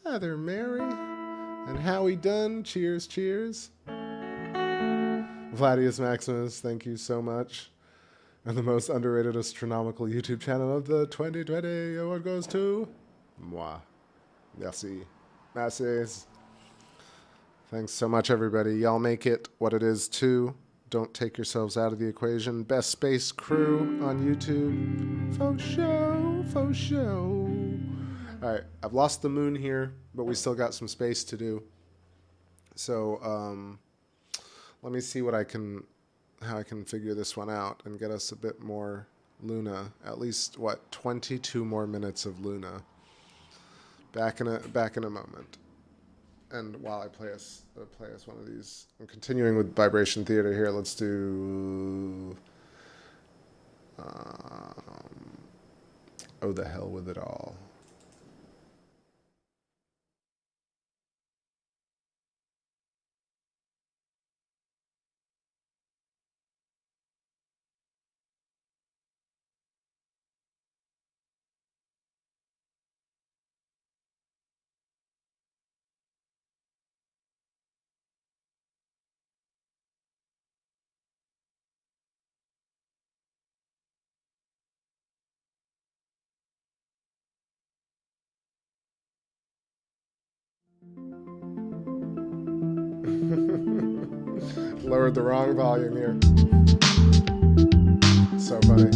Hi there, Mary. And Howie Dunn, cheers, cheers. Vladius Maximus, thank you so much. And the most underrated astronomical YouTube channel of the 2020 award goes to moi. Merci. Merci. Thanks so much, everybody. Y'all make it what it is, too. Don't take yourselves out of the equation. Best Space Crew on YouTube. Faux show, faux show. All right, I've lost the moon here, but we still got some space to do. So let me see what I can how I can figure this one out and get us a bit more Luna. At least, what, 22 more minutes of Luna. Back in a moment. And while I play us one of these, I'm continuing with Vibration Theater here. Let's do Oh, the hell with it all. Lowered the wrong volume here. So funny.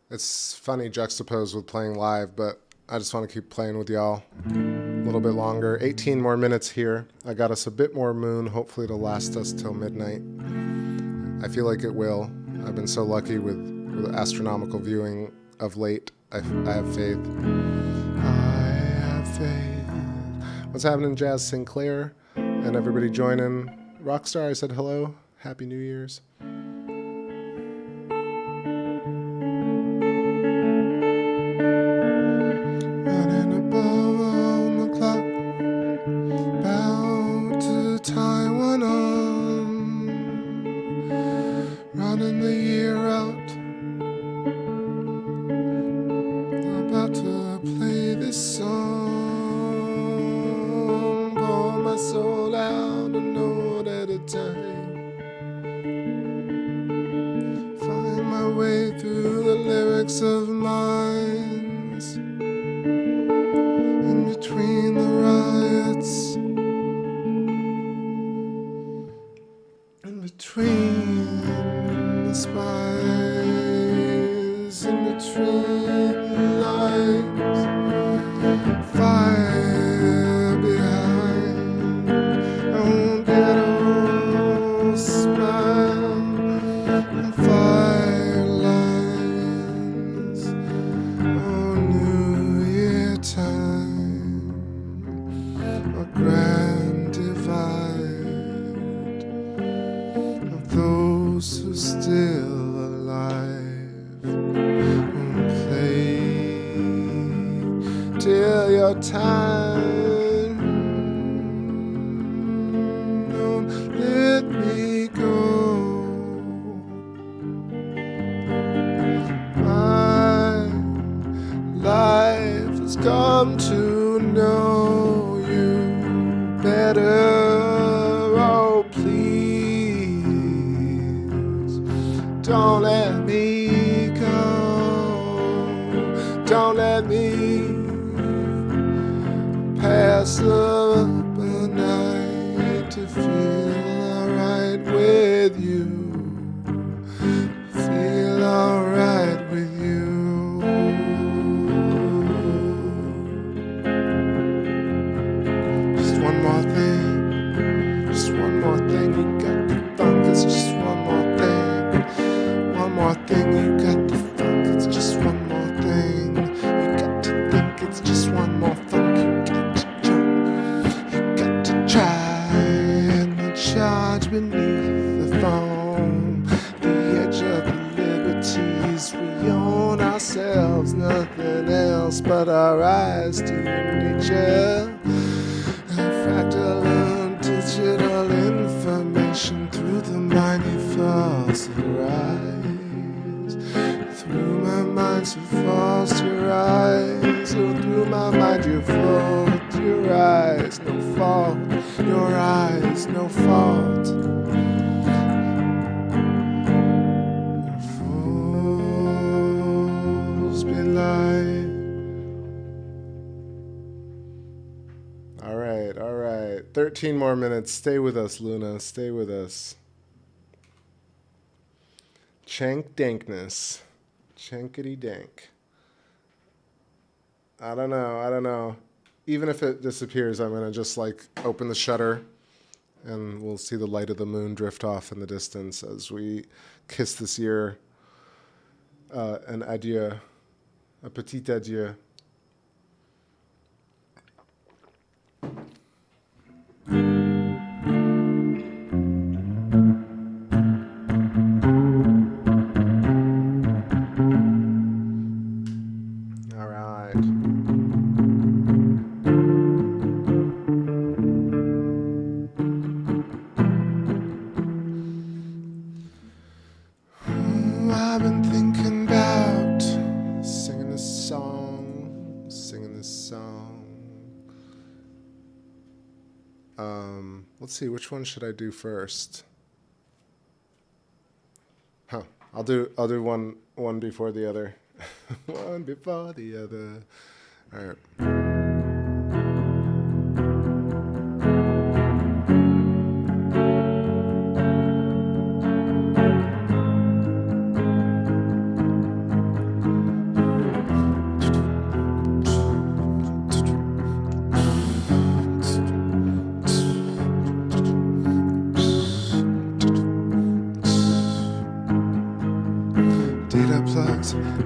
It's funny juxtaposed with playing live, but I just want to keep playing with y'all a little bit longer. 18 more minutes here. I got us a bit more moon. Hopefully it'll last us till midnight. I feel like it will. I've been so lucky with astronomical viewing of late. I have faith. I have faith. What's happening, Jazz Sinclair? And everybody joining. Rockstar, I said hello. Happy New Year's. Running above on the clock, bound to tie one on, running the year out, about to play this song. lines, in between the riots, in between the spies, in between the lines, fire behind, oh ghetto smile, and fire lines, oh New Year time, a grand divide of those who still alive won't play till your time. Don't let me go. My life has come to know you better. Oh, please, don't let me go. Don't let me pass up a night to feel alright with you. Feel alright with you. Just one more thing. Just one more thing. You got the funk. It's just one more thing. One more thing. You got the funk. It's just one more thing. You got to think it's just one more funk. You got to jump. You got to try and the charge beneath the foam. The edge of the liberties we own ourselves. Nothing else but our eyes to nature. Fractal and digital information through the mind you fossilize. Through my mind so falls to your eyes. Oh, through my mind you fall to your eyes. No fault, your eyes, no fault. Your fools be lied. All right, all right. 13 more minutes. Stay with us, Luna. Stay with us. Chank dankness. Chankity dank. I don't know. Even if it disappears, I'm going to just like open the shutter and we'll see the light of the moon drift off in the distance as we kiss this year. An adieu. A petit adieu. I've been thinking about singing this song. Let's see, which one should I do first? I'll do one before the other. One before the other. All right.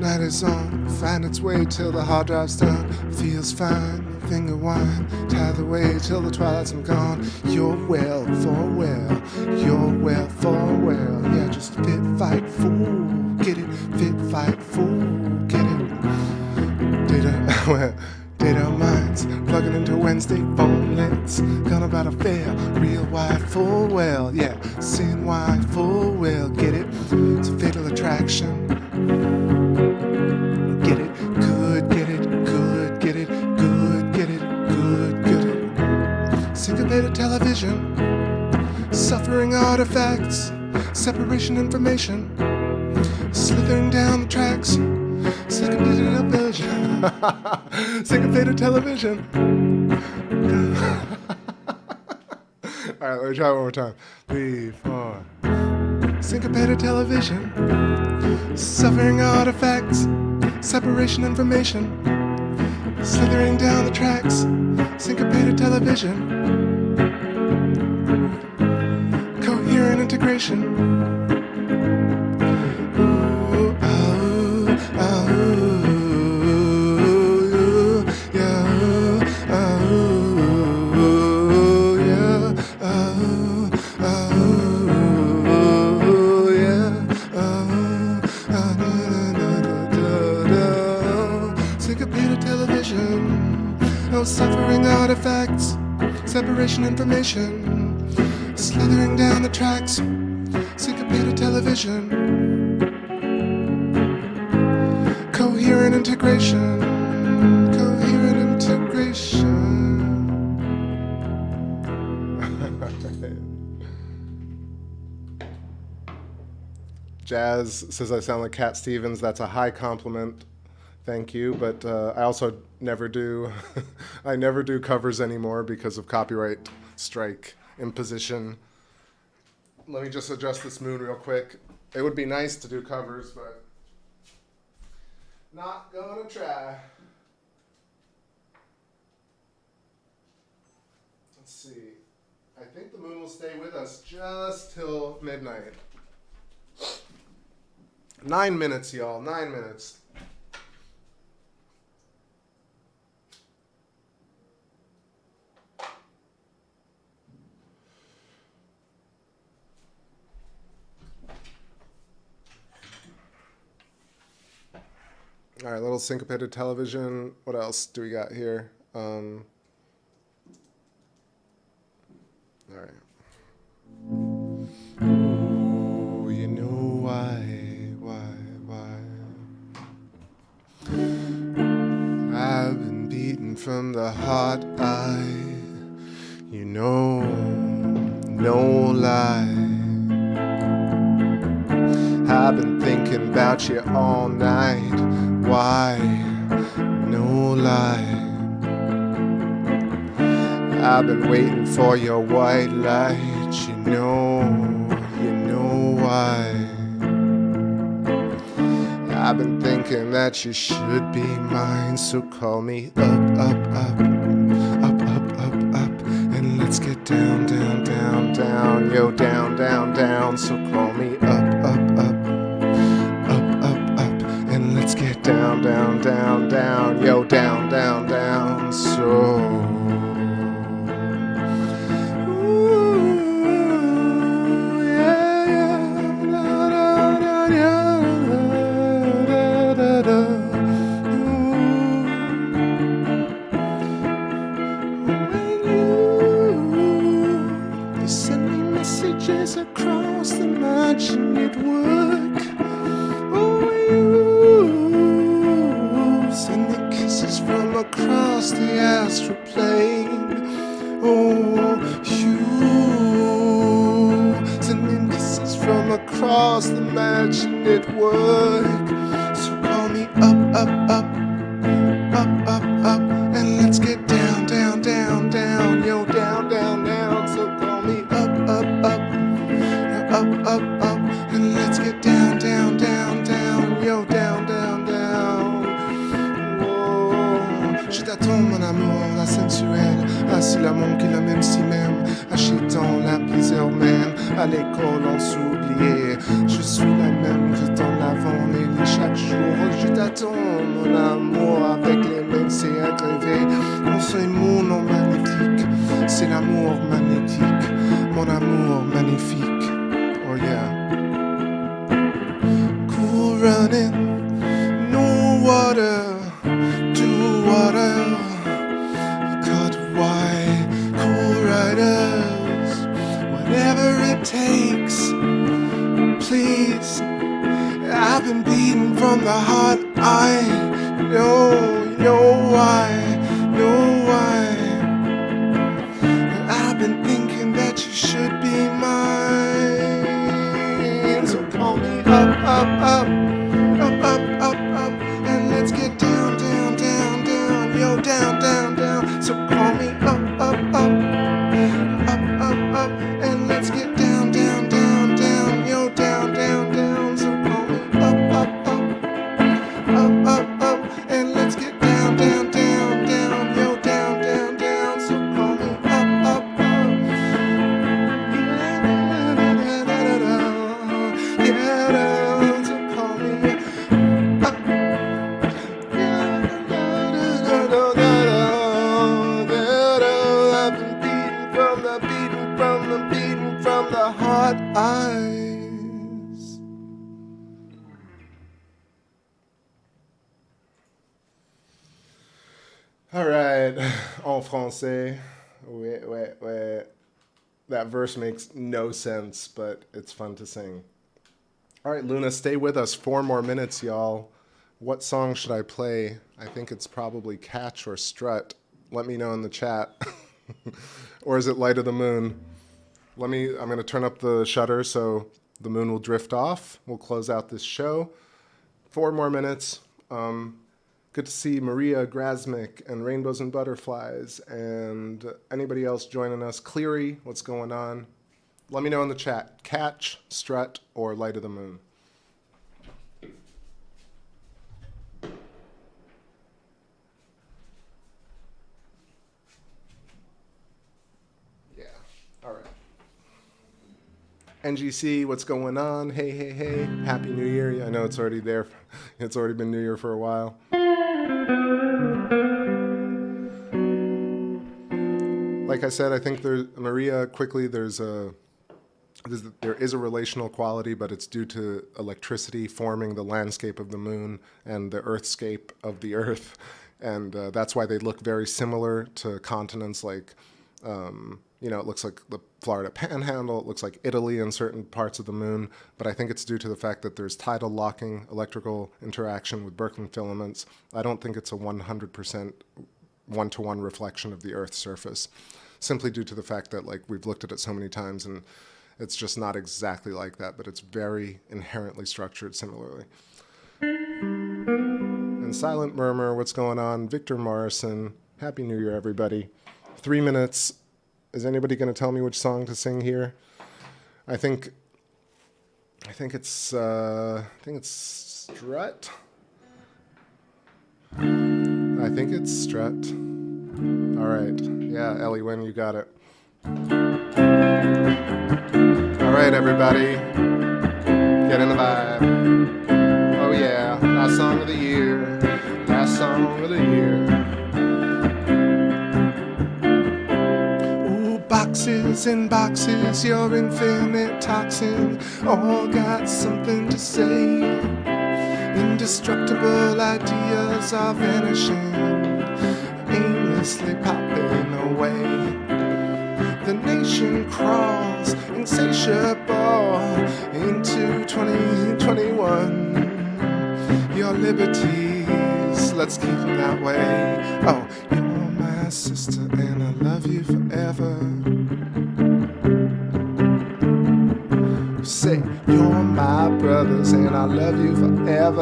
Night is on, find its way till the hard drive's done. Feels fine, finger wine, tie the way till the twilight's gone. You're well for well, you're well for well. Yeah, just fit, fight, fool, get it. Fit, fight, fool, get it. Data minds, plugging into Wednesday phone lens. Gonna about a fail, real wide, full well. Yeah, sin wide, full well, get it. It's a fatal attraction. Get it, good, get it, good, get it, good, get it, good, get it. Syncopated television, suffering artifacts, separation information, slithering down the tracks, Syncopated television. Syncopated television. All right, let me try it one more time. 3, 4. Syncopated television. Suffering artifacts. Separation information. Slithering down the tracks. Syncopated television. Coherent integration. Suffering artifacts, separation information, slithering down the tracks, syncopated television, coherent integration, coherent integration. Jazz says I sound like Cat Stevens. That's a high compliment. Thank you, but I also never do. I never do covers anymore because of copyright strike imposition. Let me just adjust this moon real quick. It would be nice to do covers, but not gonna try. Let's see. I think the moon will stay with us just till midnight. 9 minutes, y'all. 9 minutes. All right, little syncopated television. What else do we got here? All right. Ooh, you know why? I've been beaten from the heart, you know, no lie. I've been thinking about you all night. Why? No lie. I've been waiting for your white light. You know why. I've been thinking that you should be mine. So call me up, and let's get down, yo, down. So call me up, and let's get down, yo, down. So. Across the margin network. Oh, you send me kisses from across the astral plane. Oh, you send me kisses from across the margin network. So call me up, and let's get down, yo, down. So call me up, and let's get down, yo, down. Oh, je t'attends, mon amour, la sensuelle, assis l'amour qui la même si même, achetant la plaisir même, à l'école on s'oubliait, je suis la même, je t'en l'avant et chaque jour, je t'attends, mon amour, avec les mêmes c'est agrévé, on sait mon nom magnétique, c'est l'amour magnétique, mon amour magnifique. Oh yeah. Cool running, no water, do water. Cut wide, cool riders, whatever it takes. Please, I've been beaten from the heart. I know why. I've been thinking that you should be mine. So call me up, All right, en français. Wait, wait, wait. That verse makes no sense, but it's fun to sing. All right, Luna, stay with us. 4 more minutes, y'all. What song should I play? I think it's probably Catch or Strut. Let me know in the chat. Or is it Light of the Moon? I'm going to turn up the shutter so the moon will drift off. We'll close out this show. 4 more minutes. Good to see Maria Grasmick and Rainbows and Butterflies and anybody else joining us. Cleary, what's going on? Let me know in the chat. Catch, Strut, or Light of the Moon. Yeah, all right. NGC, what's going on? Hey, hey, hey. Happy New Year. Yeah, I know it's already there. It's already been New Year for a while. Like I said, I think Maria, quickly, there is a relational quality, but it's due to electricity forming the landscape of the moon and the earthscape of the earth. And that's why they look very similar to continents like, it looks like the Florida Panhandle, it looks like Italy in certain parts of the moon, but I think it's due to the fact that there's tidal locking, electrical interaction with Birkeland filaments. I don't think it's a 100% one-to-one reflection of the Earth's surface, simply due to the fact that we've looked at it so many times and it's just not exactly like that, but it's very inherently structured similarly. And Silent Murmur, what's going on? Victor Morrison, Happy New Year, everybody. 3 minutes. Is anybody going to tell me which song to sing here? I think it's Strut. I think it's Strut. All right. Yeah, Ellie Wynn, you got it. All right, everybody. Get in the vibe. Oh, yeah. Last song of the year. Last song of the year. Ooh, boxes and boxes, your infinite toxin. All got something to say. Indestructible ideas are vanishing, aimlessly popping away. The nation crawls insatiable into 2021. Your liberties, let's keep them that way. Oh, you're my sister and I love you forever. Say, you're my brothers and I love you forever.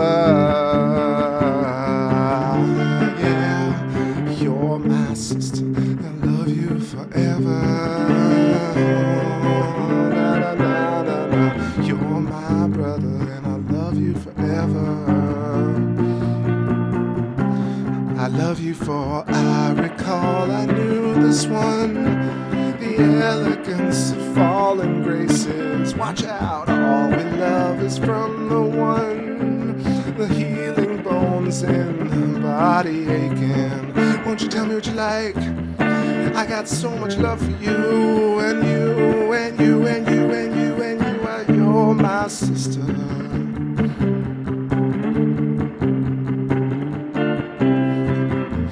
Yeah, you're my sister and I love you forever. Na, na, na, na, na. You're my brother and I love you forever. I love you for I recall I knew this one. The elegance of fallen graces. Watch out, all we love is from the one. The healing bones in the body aching. Won't you tell me what you like? I got so much love for you. And you, and you, and you, and you, and you. You're my sister.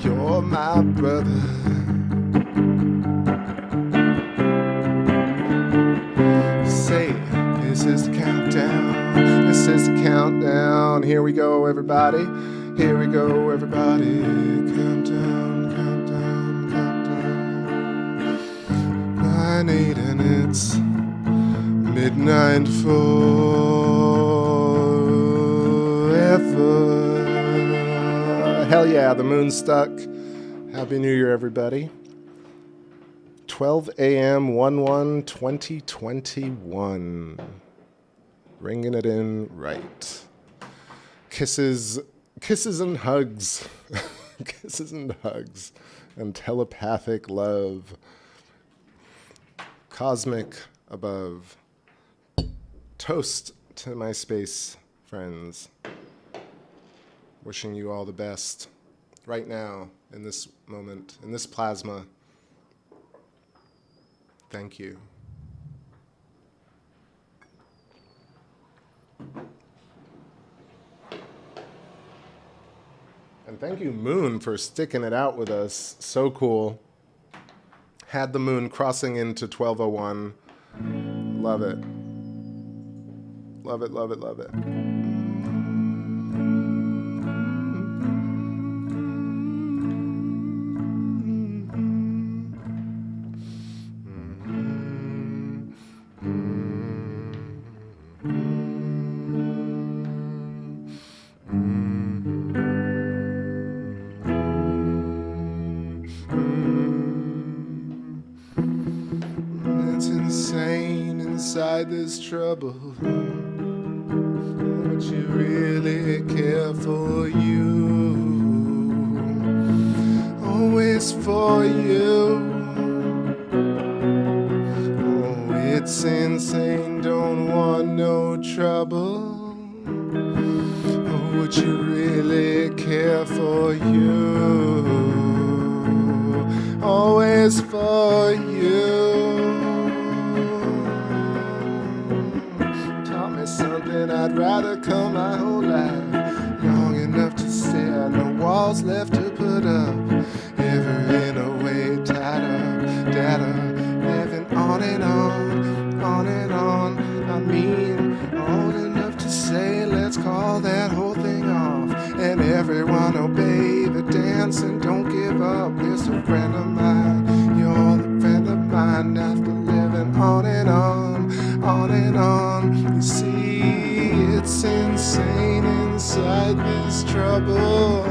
You're my brother. This is the countdown. This is the countdown. Here we go, everybody. Here we go, everybody. Countdown, countdown, countdown. 9/8 and it's midnight forever. Hell yeah, the moon's stuck. Happy New Year, everybody. 12 a.m. 1/1/2021. Ringing it in right. Kisses and hugs. Kisses and hugs. And telepathic love. Cosmic above. Toast to my space friends. Wishing you all the best. Right now, in this moment, in this plasma. Thank you. And thank you, Moon, for sticking it out with us. So cool. Had the moon crossing into 1201. Love it. Love it, love it, love it. It's insane inside this trouble. Would you really care for you? Always for you. Oh, it's insane, don't want no trouble. Oh, would you really care for you? Always for you. Taught me something I'd rather come my whole life. Long enough to stare, no walls left to put up. Ever in a way tied up, data, living on and on, on and on. I mean, old enough to say, let's call that whole thing off. And everyone obey the dance and don't give up. There's a friend of mine, you're the friend of mine. After living on and on, on and on. You see, it's insane inside this trouble.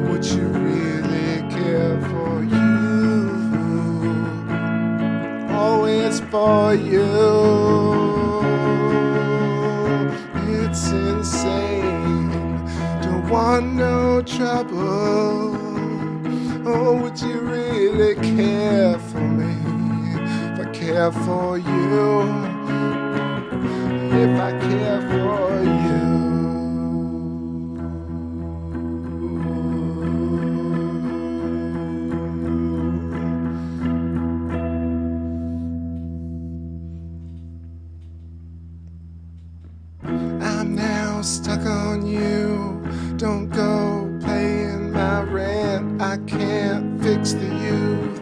Would you really care for you? Always for you. It's insane, don't want no trouble. Oh, would you really care for me? If I care for you, if I care for you. I'm now stuck on you. Don't go paying my rent. I can't fix the youth.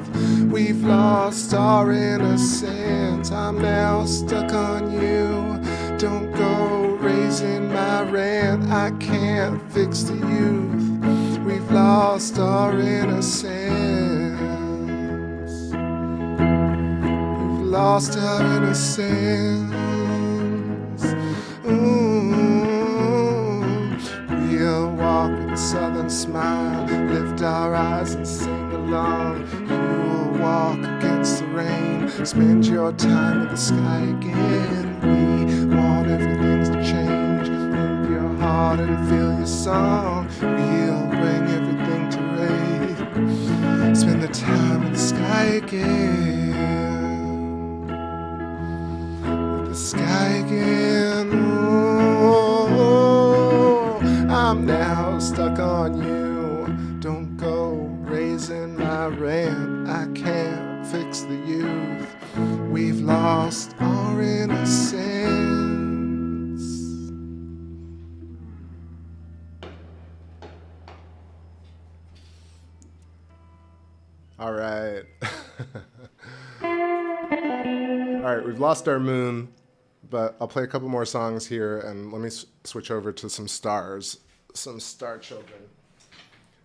We've lost our innocence. I'm now stuck on you. Don't go raising my rent. I can't fix the youth. We've lost our innocence. We've lost our innocence. We'll walk with a southern smile, lift our eyes and sing along. You'll walk against the rain, spend your time in the sky again. We want everything to change, move your heart and feel your song. We'll bring everything to rain, spend the time in the sky again. With the sky again. I'm now stuck on you. Don't go raising my rent. I can't fix the youth. We've lost our innocence. All right. All right, we've lost our moon, but I'll play a couple more songs here, and let me switch over to some stars. Some star children.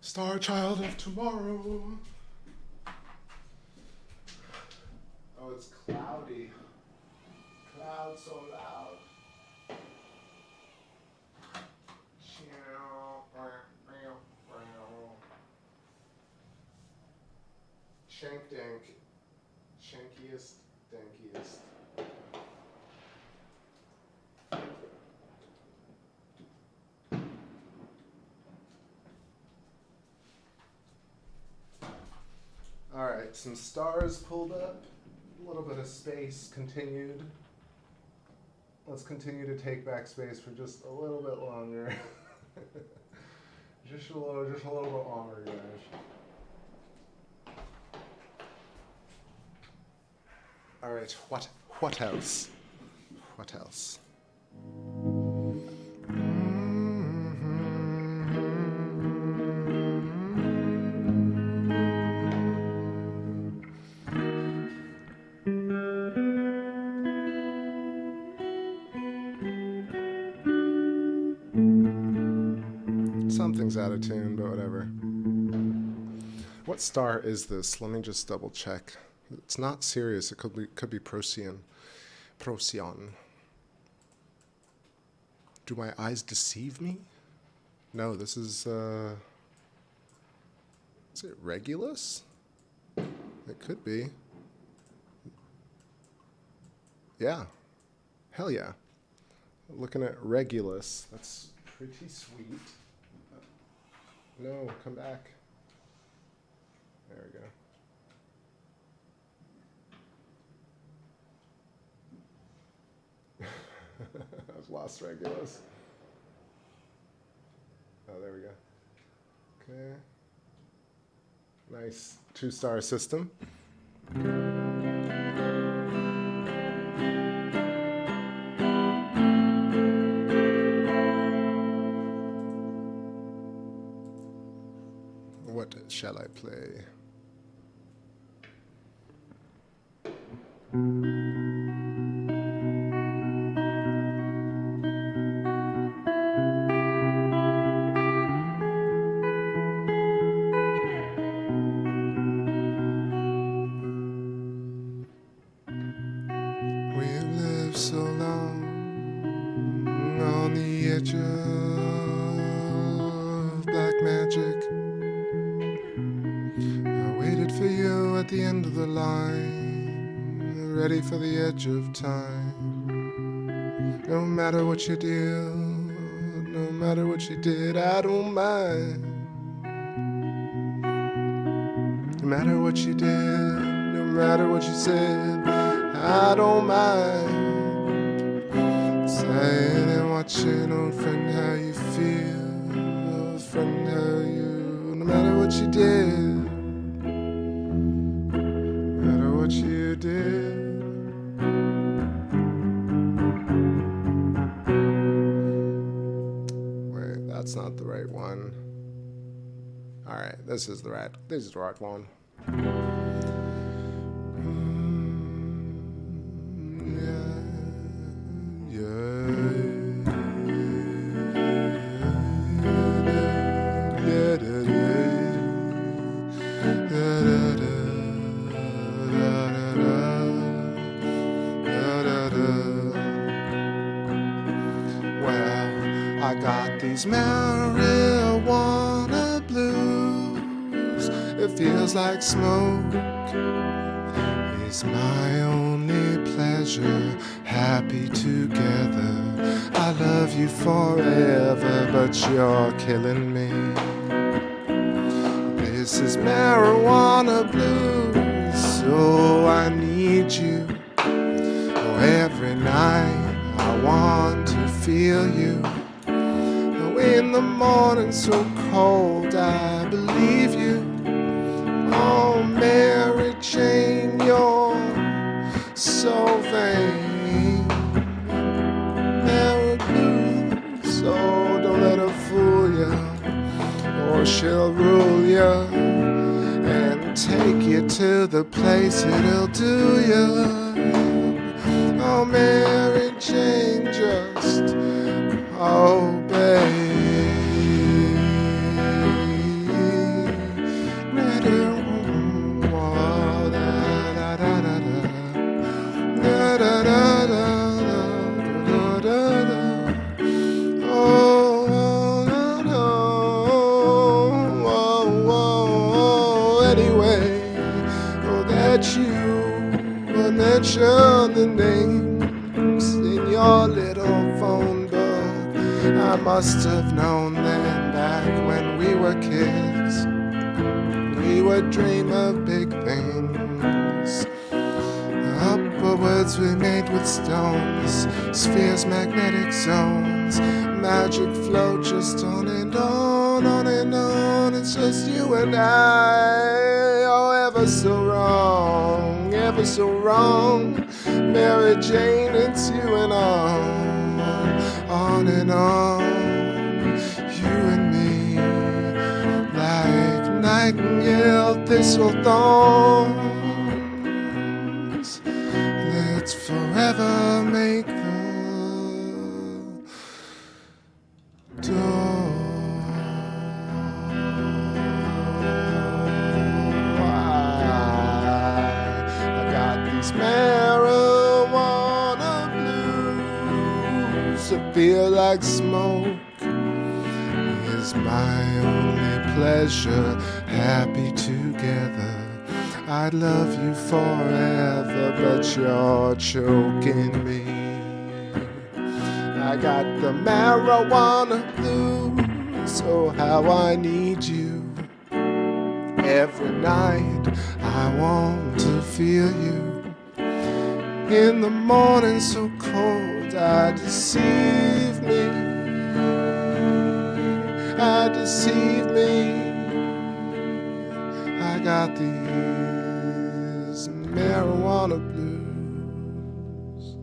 Star child of tomorrow. Oh, it's cloudy. Cloud so loud. Shank dank. Shankiest, dankiest. All right, some stars pulled up, a little bit of space continued. Let's continue to take back space for just a little bit longer. just a little bit longer, guys. All right, what else? What else? everything's out of tune, but whatever. What star is this? Let me just double check. It's not Sirius. It could be Procyon. Procyon. Do my eyes deceive me? No, this is it Regulus? It could be. Yeah. Hell yeah. Looking at Regulus. That's pretty sweet. No, come back. There we go. I've lost Regulus. Oh, there we go. Okay. Nice 2-star system. What shall I play? So long on the edge of black magic. I waited for you at the end of the line, ready for the edge of time. No matter what you do, no matter what you did, I don't mind. No matter what you did, no matter what you said, I don't mind. Sitting and watching, old friend, how you feel, old friend, how you, no matter what you did, no matter what you did. Wait, that's not the right one. All right, this is the right one. I got these marijuana blues. It feels like smoke. It's my only pleasure. Happy together. I love you forever, but you're killing me. This is marijuana blues, so I need you. Oh, every night I want to feel you. In the morning so cold, I believe you. Oh, Mary Jane, you're so vain. Mary Blue, so don't let her fool you, or she'll rule you and take you to the place it'll do you. Oh, Mary Jane, just obey. Mention the names in your little phone book. I must have known them back when we were kids. We would dream of big things. Upwards we made with stones, spheres, magnetic zones, magic flow just on and on, on and on. It's just you and I. Oh, ever so wrong, ever so wrong. Mary Jane, it's you and on and on. You and me, like nightingale thistle thorns. Let's forever make the dawn. feel like smoke is my only pleasure. Happy together, I'd love you forever, but you're choking me. I got the marijuana blues, oh how I need you. Every night I want to feel you. In the morning so cold, I deceive me. I deceive me. I got these marijuana blues.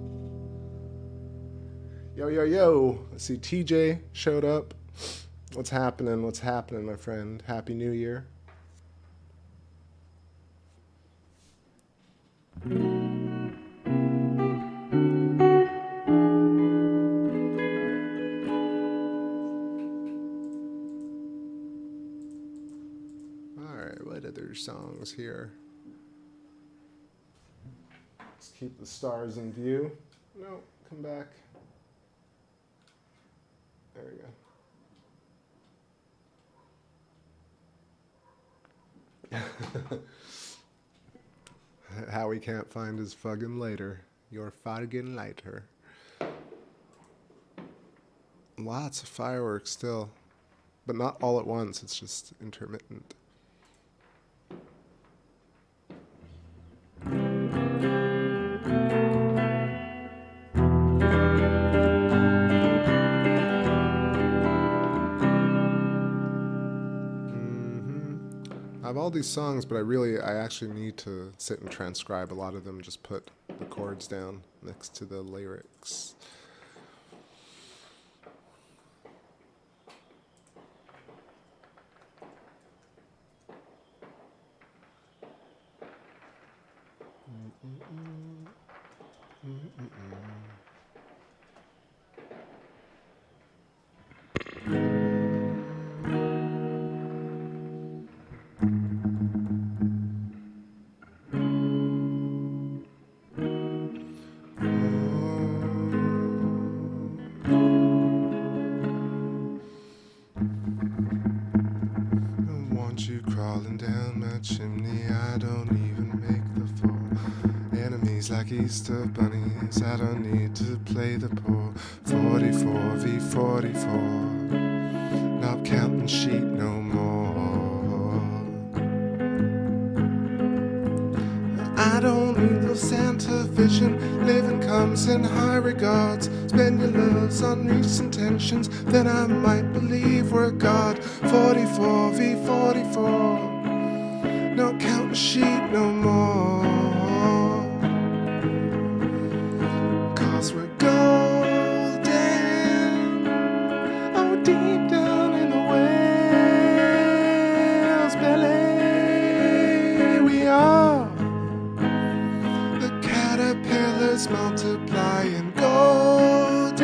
Yo, yo, yo. I see TJ showed up. What's happening? What's happening, my friend? Happy New Year. Alright, what other songs here? Let's keep the stars in view. No, come back. There we go. How we can't find his fucking lighter. Your fucking lighter. Lots of fireworks still. But not all at once, it's just intermittent. I have all these songs, but I actually need to sit and transcribe a lot of them, just put the chords down next to the lyrics. Chimney, I don't even make the fall. Enemies like Easter bunnies, I don't need to play the poor. 44 v 44, not counting sheep no more. I don't need no Santa vision, living comes in high regards. Spend your loves on recent tensions, then I might believe we're God. 44 v 44, not counting sheep no more. 'Cause we're golden, oh deep down in the whale's belly we are. The caterpillars multiplying golden,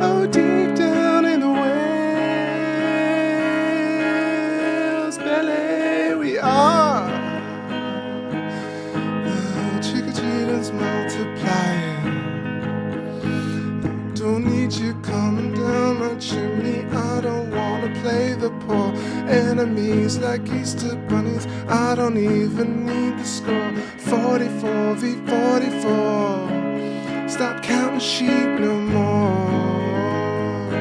oh deep down in the whale's multiplying. Don't need you coming down my chimney. I don't wanna play the poor. Enemies like Easter bunnies, I don't even need the score. 44 v 44, stop counting sheep no more.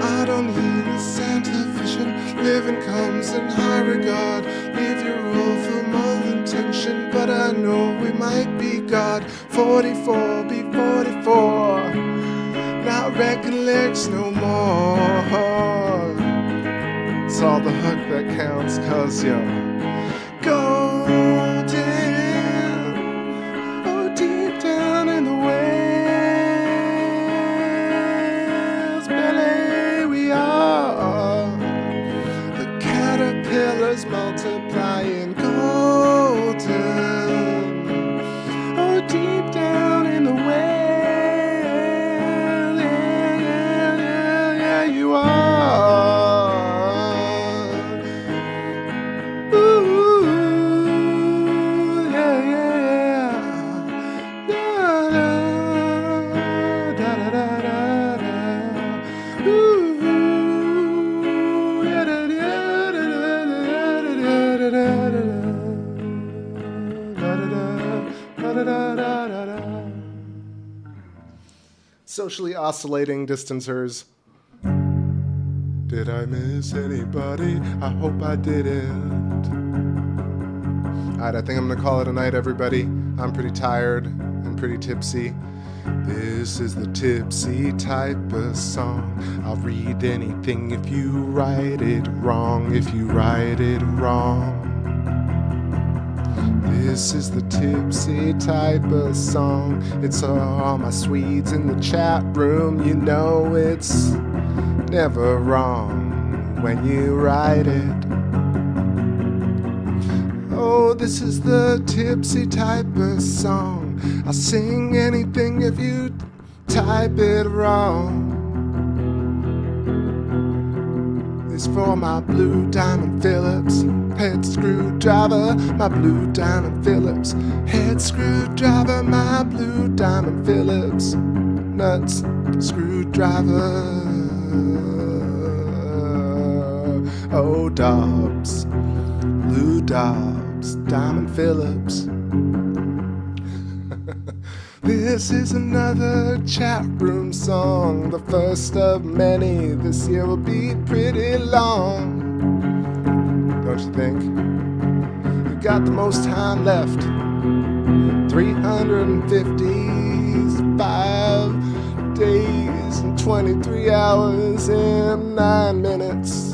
I don't need a Santa vision, living comes in high regard. Leave your rule for intention, but I know we might be God. 44 be 44, not recollects no more. It's all the hook that counts, 'cause you're golden, oh deep down in the whale's belly we are. The caterpillars multiplying golden, oh deep down in the whale, yeah, yeah, yeah, yeah, you are. Ooh. socially oscillating distancers. Did I miss anybody? I hope I didn't. Alright, I think I'm gonna call it a night, everybody. I'm pretty tired and pretty tipsy. This is the tipsy type of song. I'll read anything if you write it wrong, if you write it wrong. This is the tipsy type of song. It's all my Swedes in the chat room. You know it's never wrong when you write it. Oh, this is the tipsy type of song. I'll sing anything if you type it wrong. It's for my blue diamond Phillips head screwdriver, my blue diamond Phillips head screwdriver, my blue diamond Phillips nuts screwdriver. Oh, Dobbs, blue Dobbs, diamond Phillips. This is another chat room song, the first of many. This year will be pretty long, don't you think? You got the most time left, 355 days and 23 hours and 9 minutes,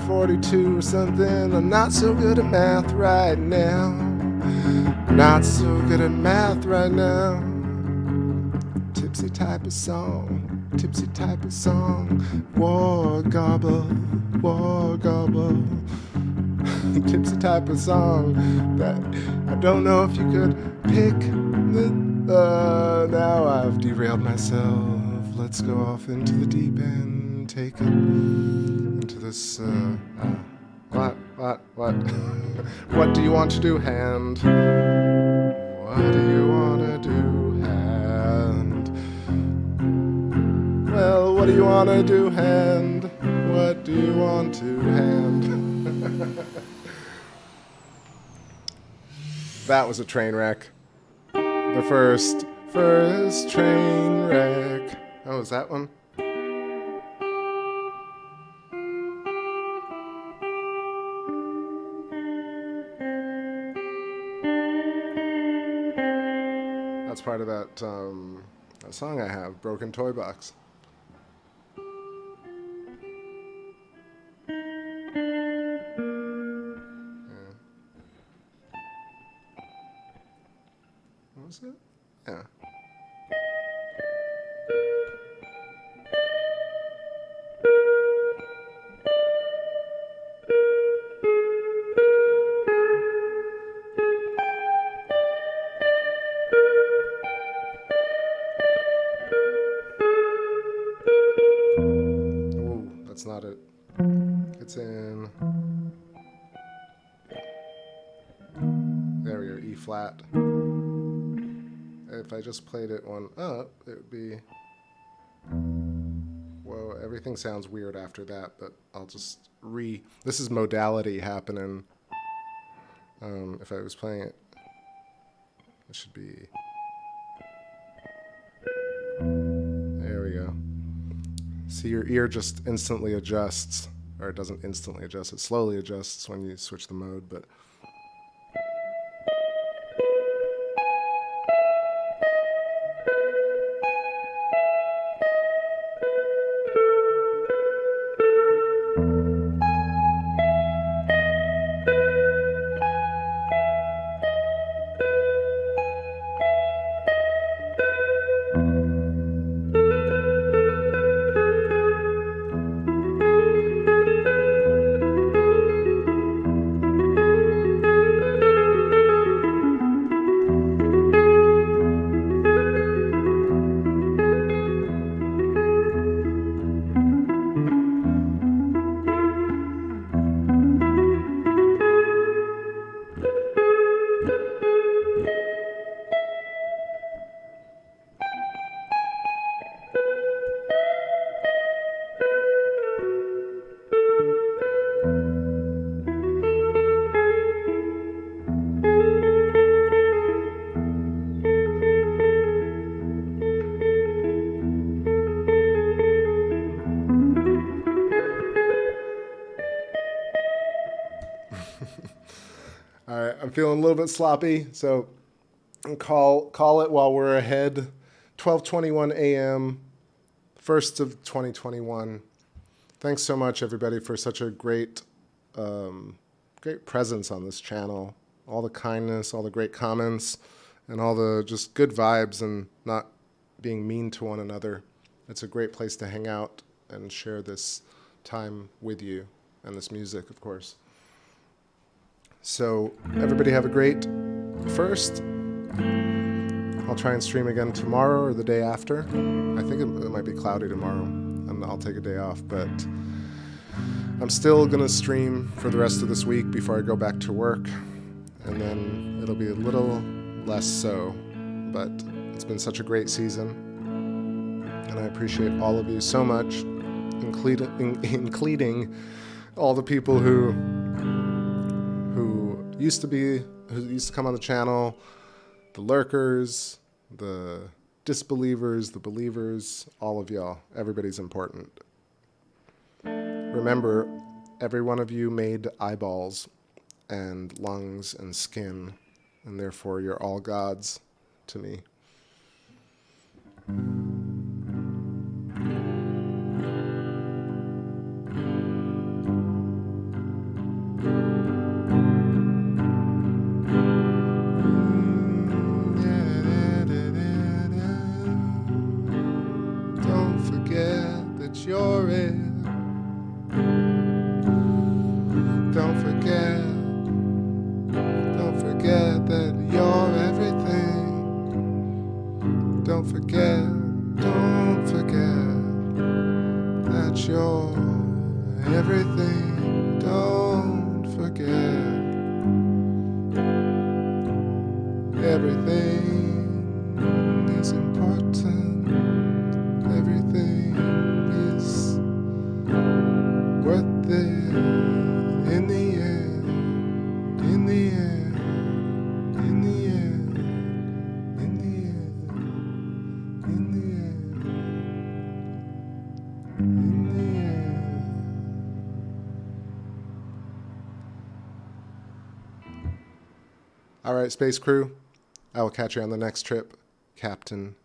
42 or something. I'm not so good at math right now, not so good at math right now. Tipsy type of song, tipsy type of song. War gobble, war gobble. Tipsy type of song that I don't know if you could pick. Now I've derailed myself. Let's go off into the deep end. Take it into this. What? What do you want to do, hand? What do you want to do, hand? Well, what do you want to do, hand? What do you want to, hand? That was a train wreck. The first train wreck. Oh, was that one? That's part of that song I have, Broken Toy Box. What was it? Yeah. Ooh, that's not it. It's in... There we go, E flat. If I just played it one up, it would be... Whoa, everything sounds weird after that, but I'll just This is modality happening. If I was playing it, it should be... There we go. See, your ear just instantly adjusts. Or it doesn't instantly adjust, it slowly adjusts when you switch the mode, but... All right, I'm feeling a little bit sloppy, so call it while we're ahead. 12:21 a.m., 1st of 2021. Thanks so much, everybody, for such a great presence on this channel. All the kindness, all the great comments, and all the just good vibes and not being mean to one another. It's a great place to hang out and share this time with you and this music, of course. So everybody have a great first. I'll try and stream again tomorrow or the day after. I think it might be cloudy tomorrow, and I'll take a day off, but I'm still going to stream for the rest of this week before I go back to work, and then it'll be a little less so, but it's been such a great season, and I appreciate all of you so much, including all the people who used to come on the channel, the lurkers, the disbelievers, the believers, all of y'all. Everybody's important. Remember, every one of you made eyeballs and lungs and skin, and therefore you're all gods to me. You're it. Don't forget that you're everything. Don't forget that you're everything. Don't forget everything is important. Everything is worth it in the end, in the end, in the end, in the end, in the end, in the end. All right, space crew, I will catch you on the next trip, Captain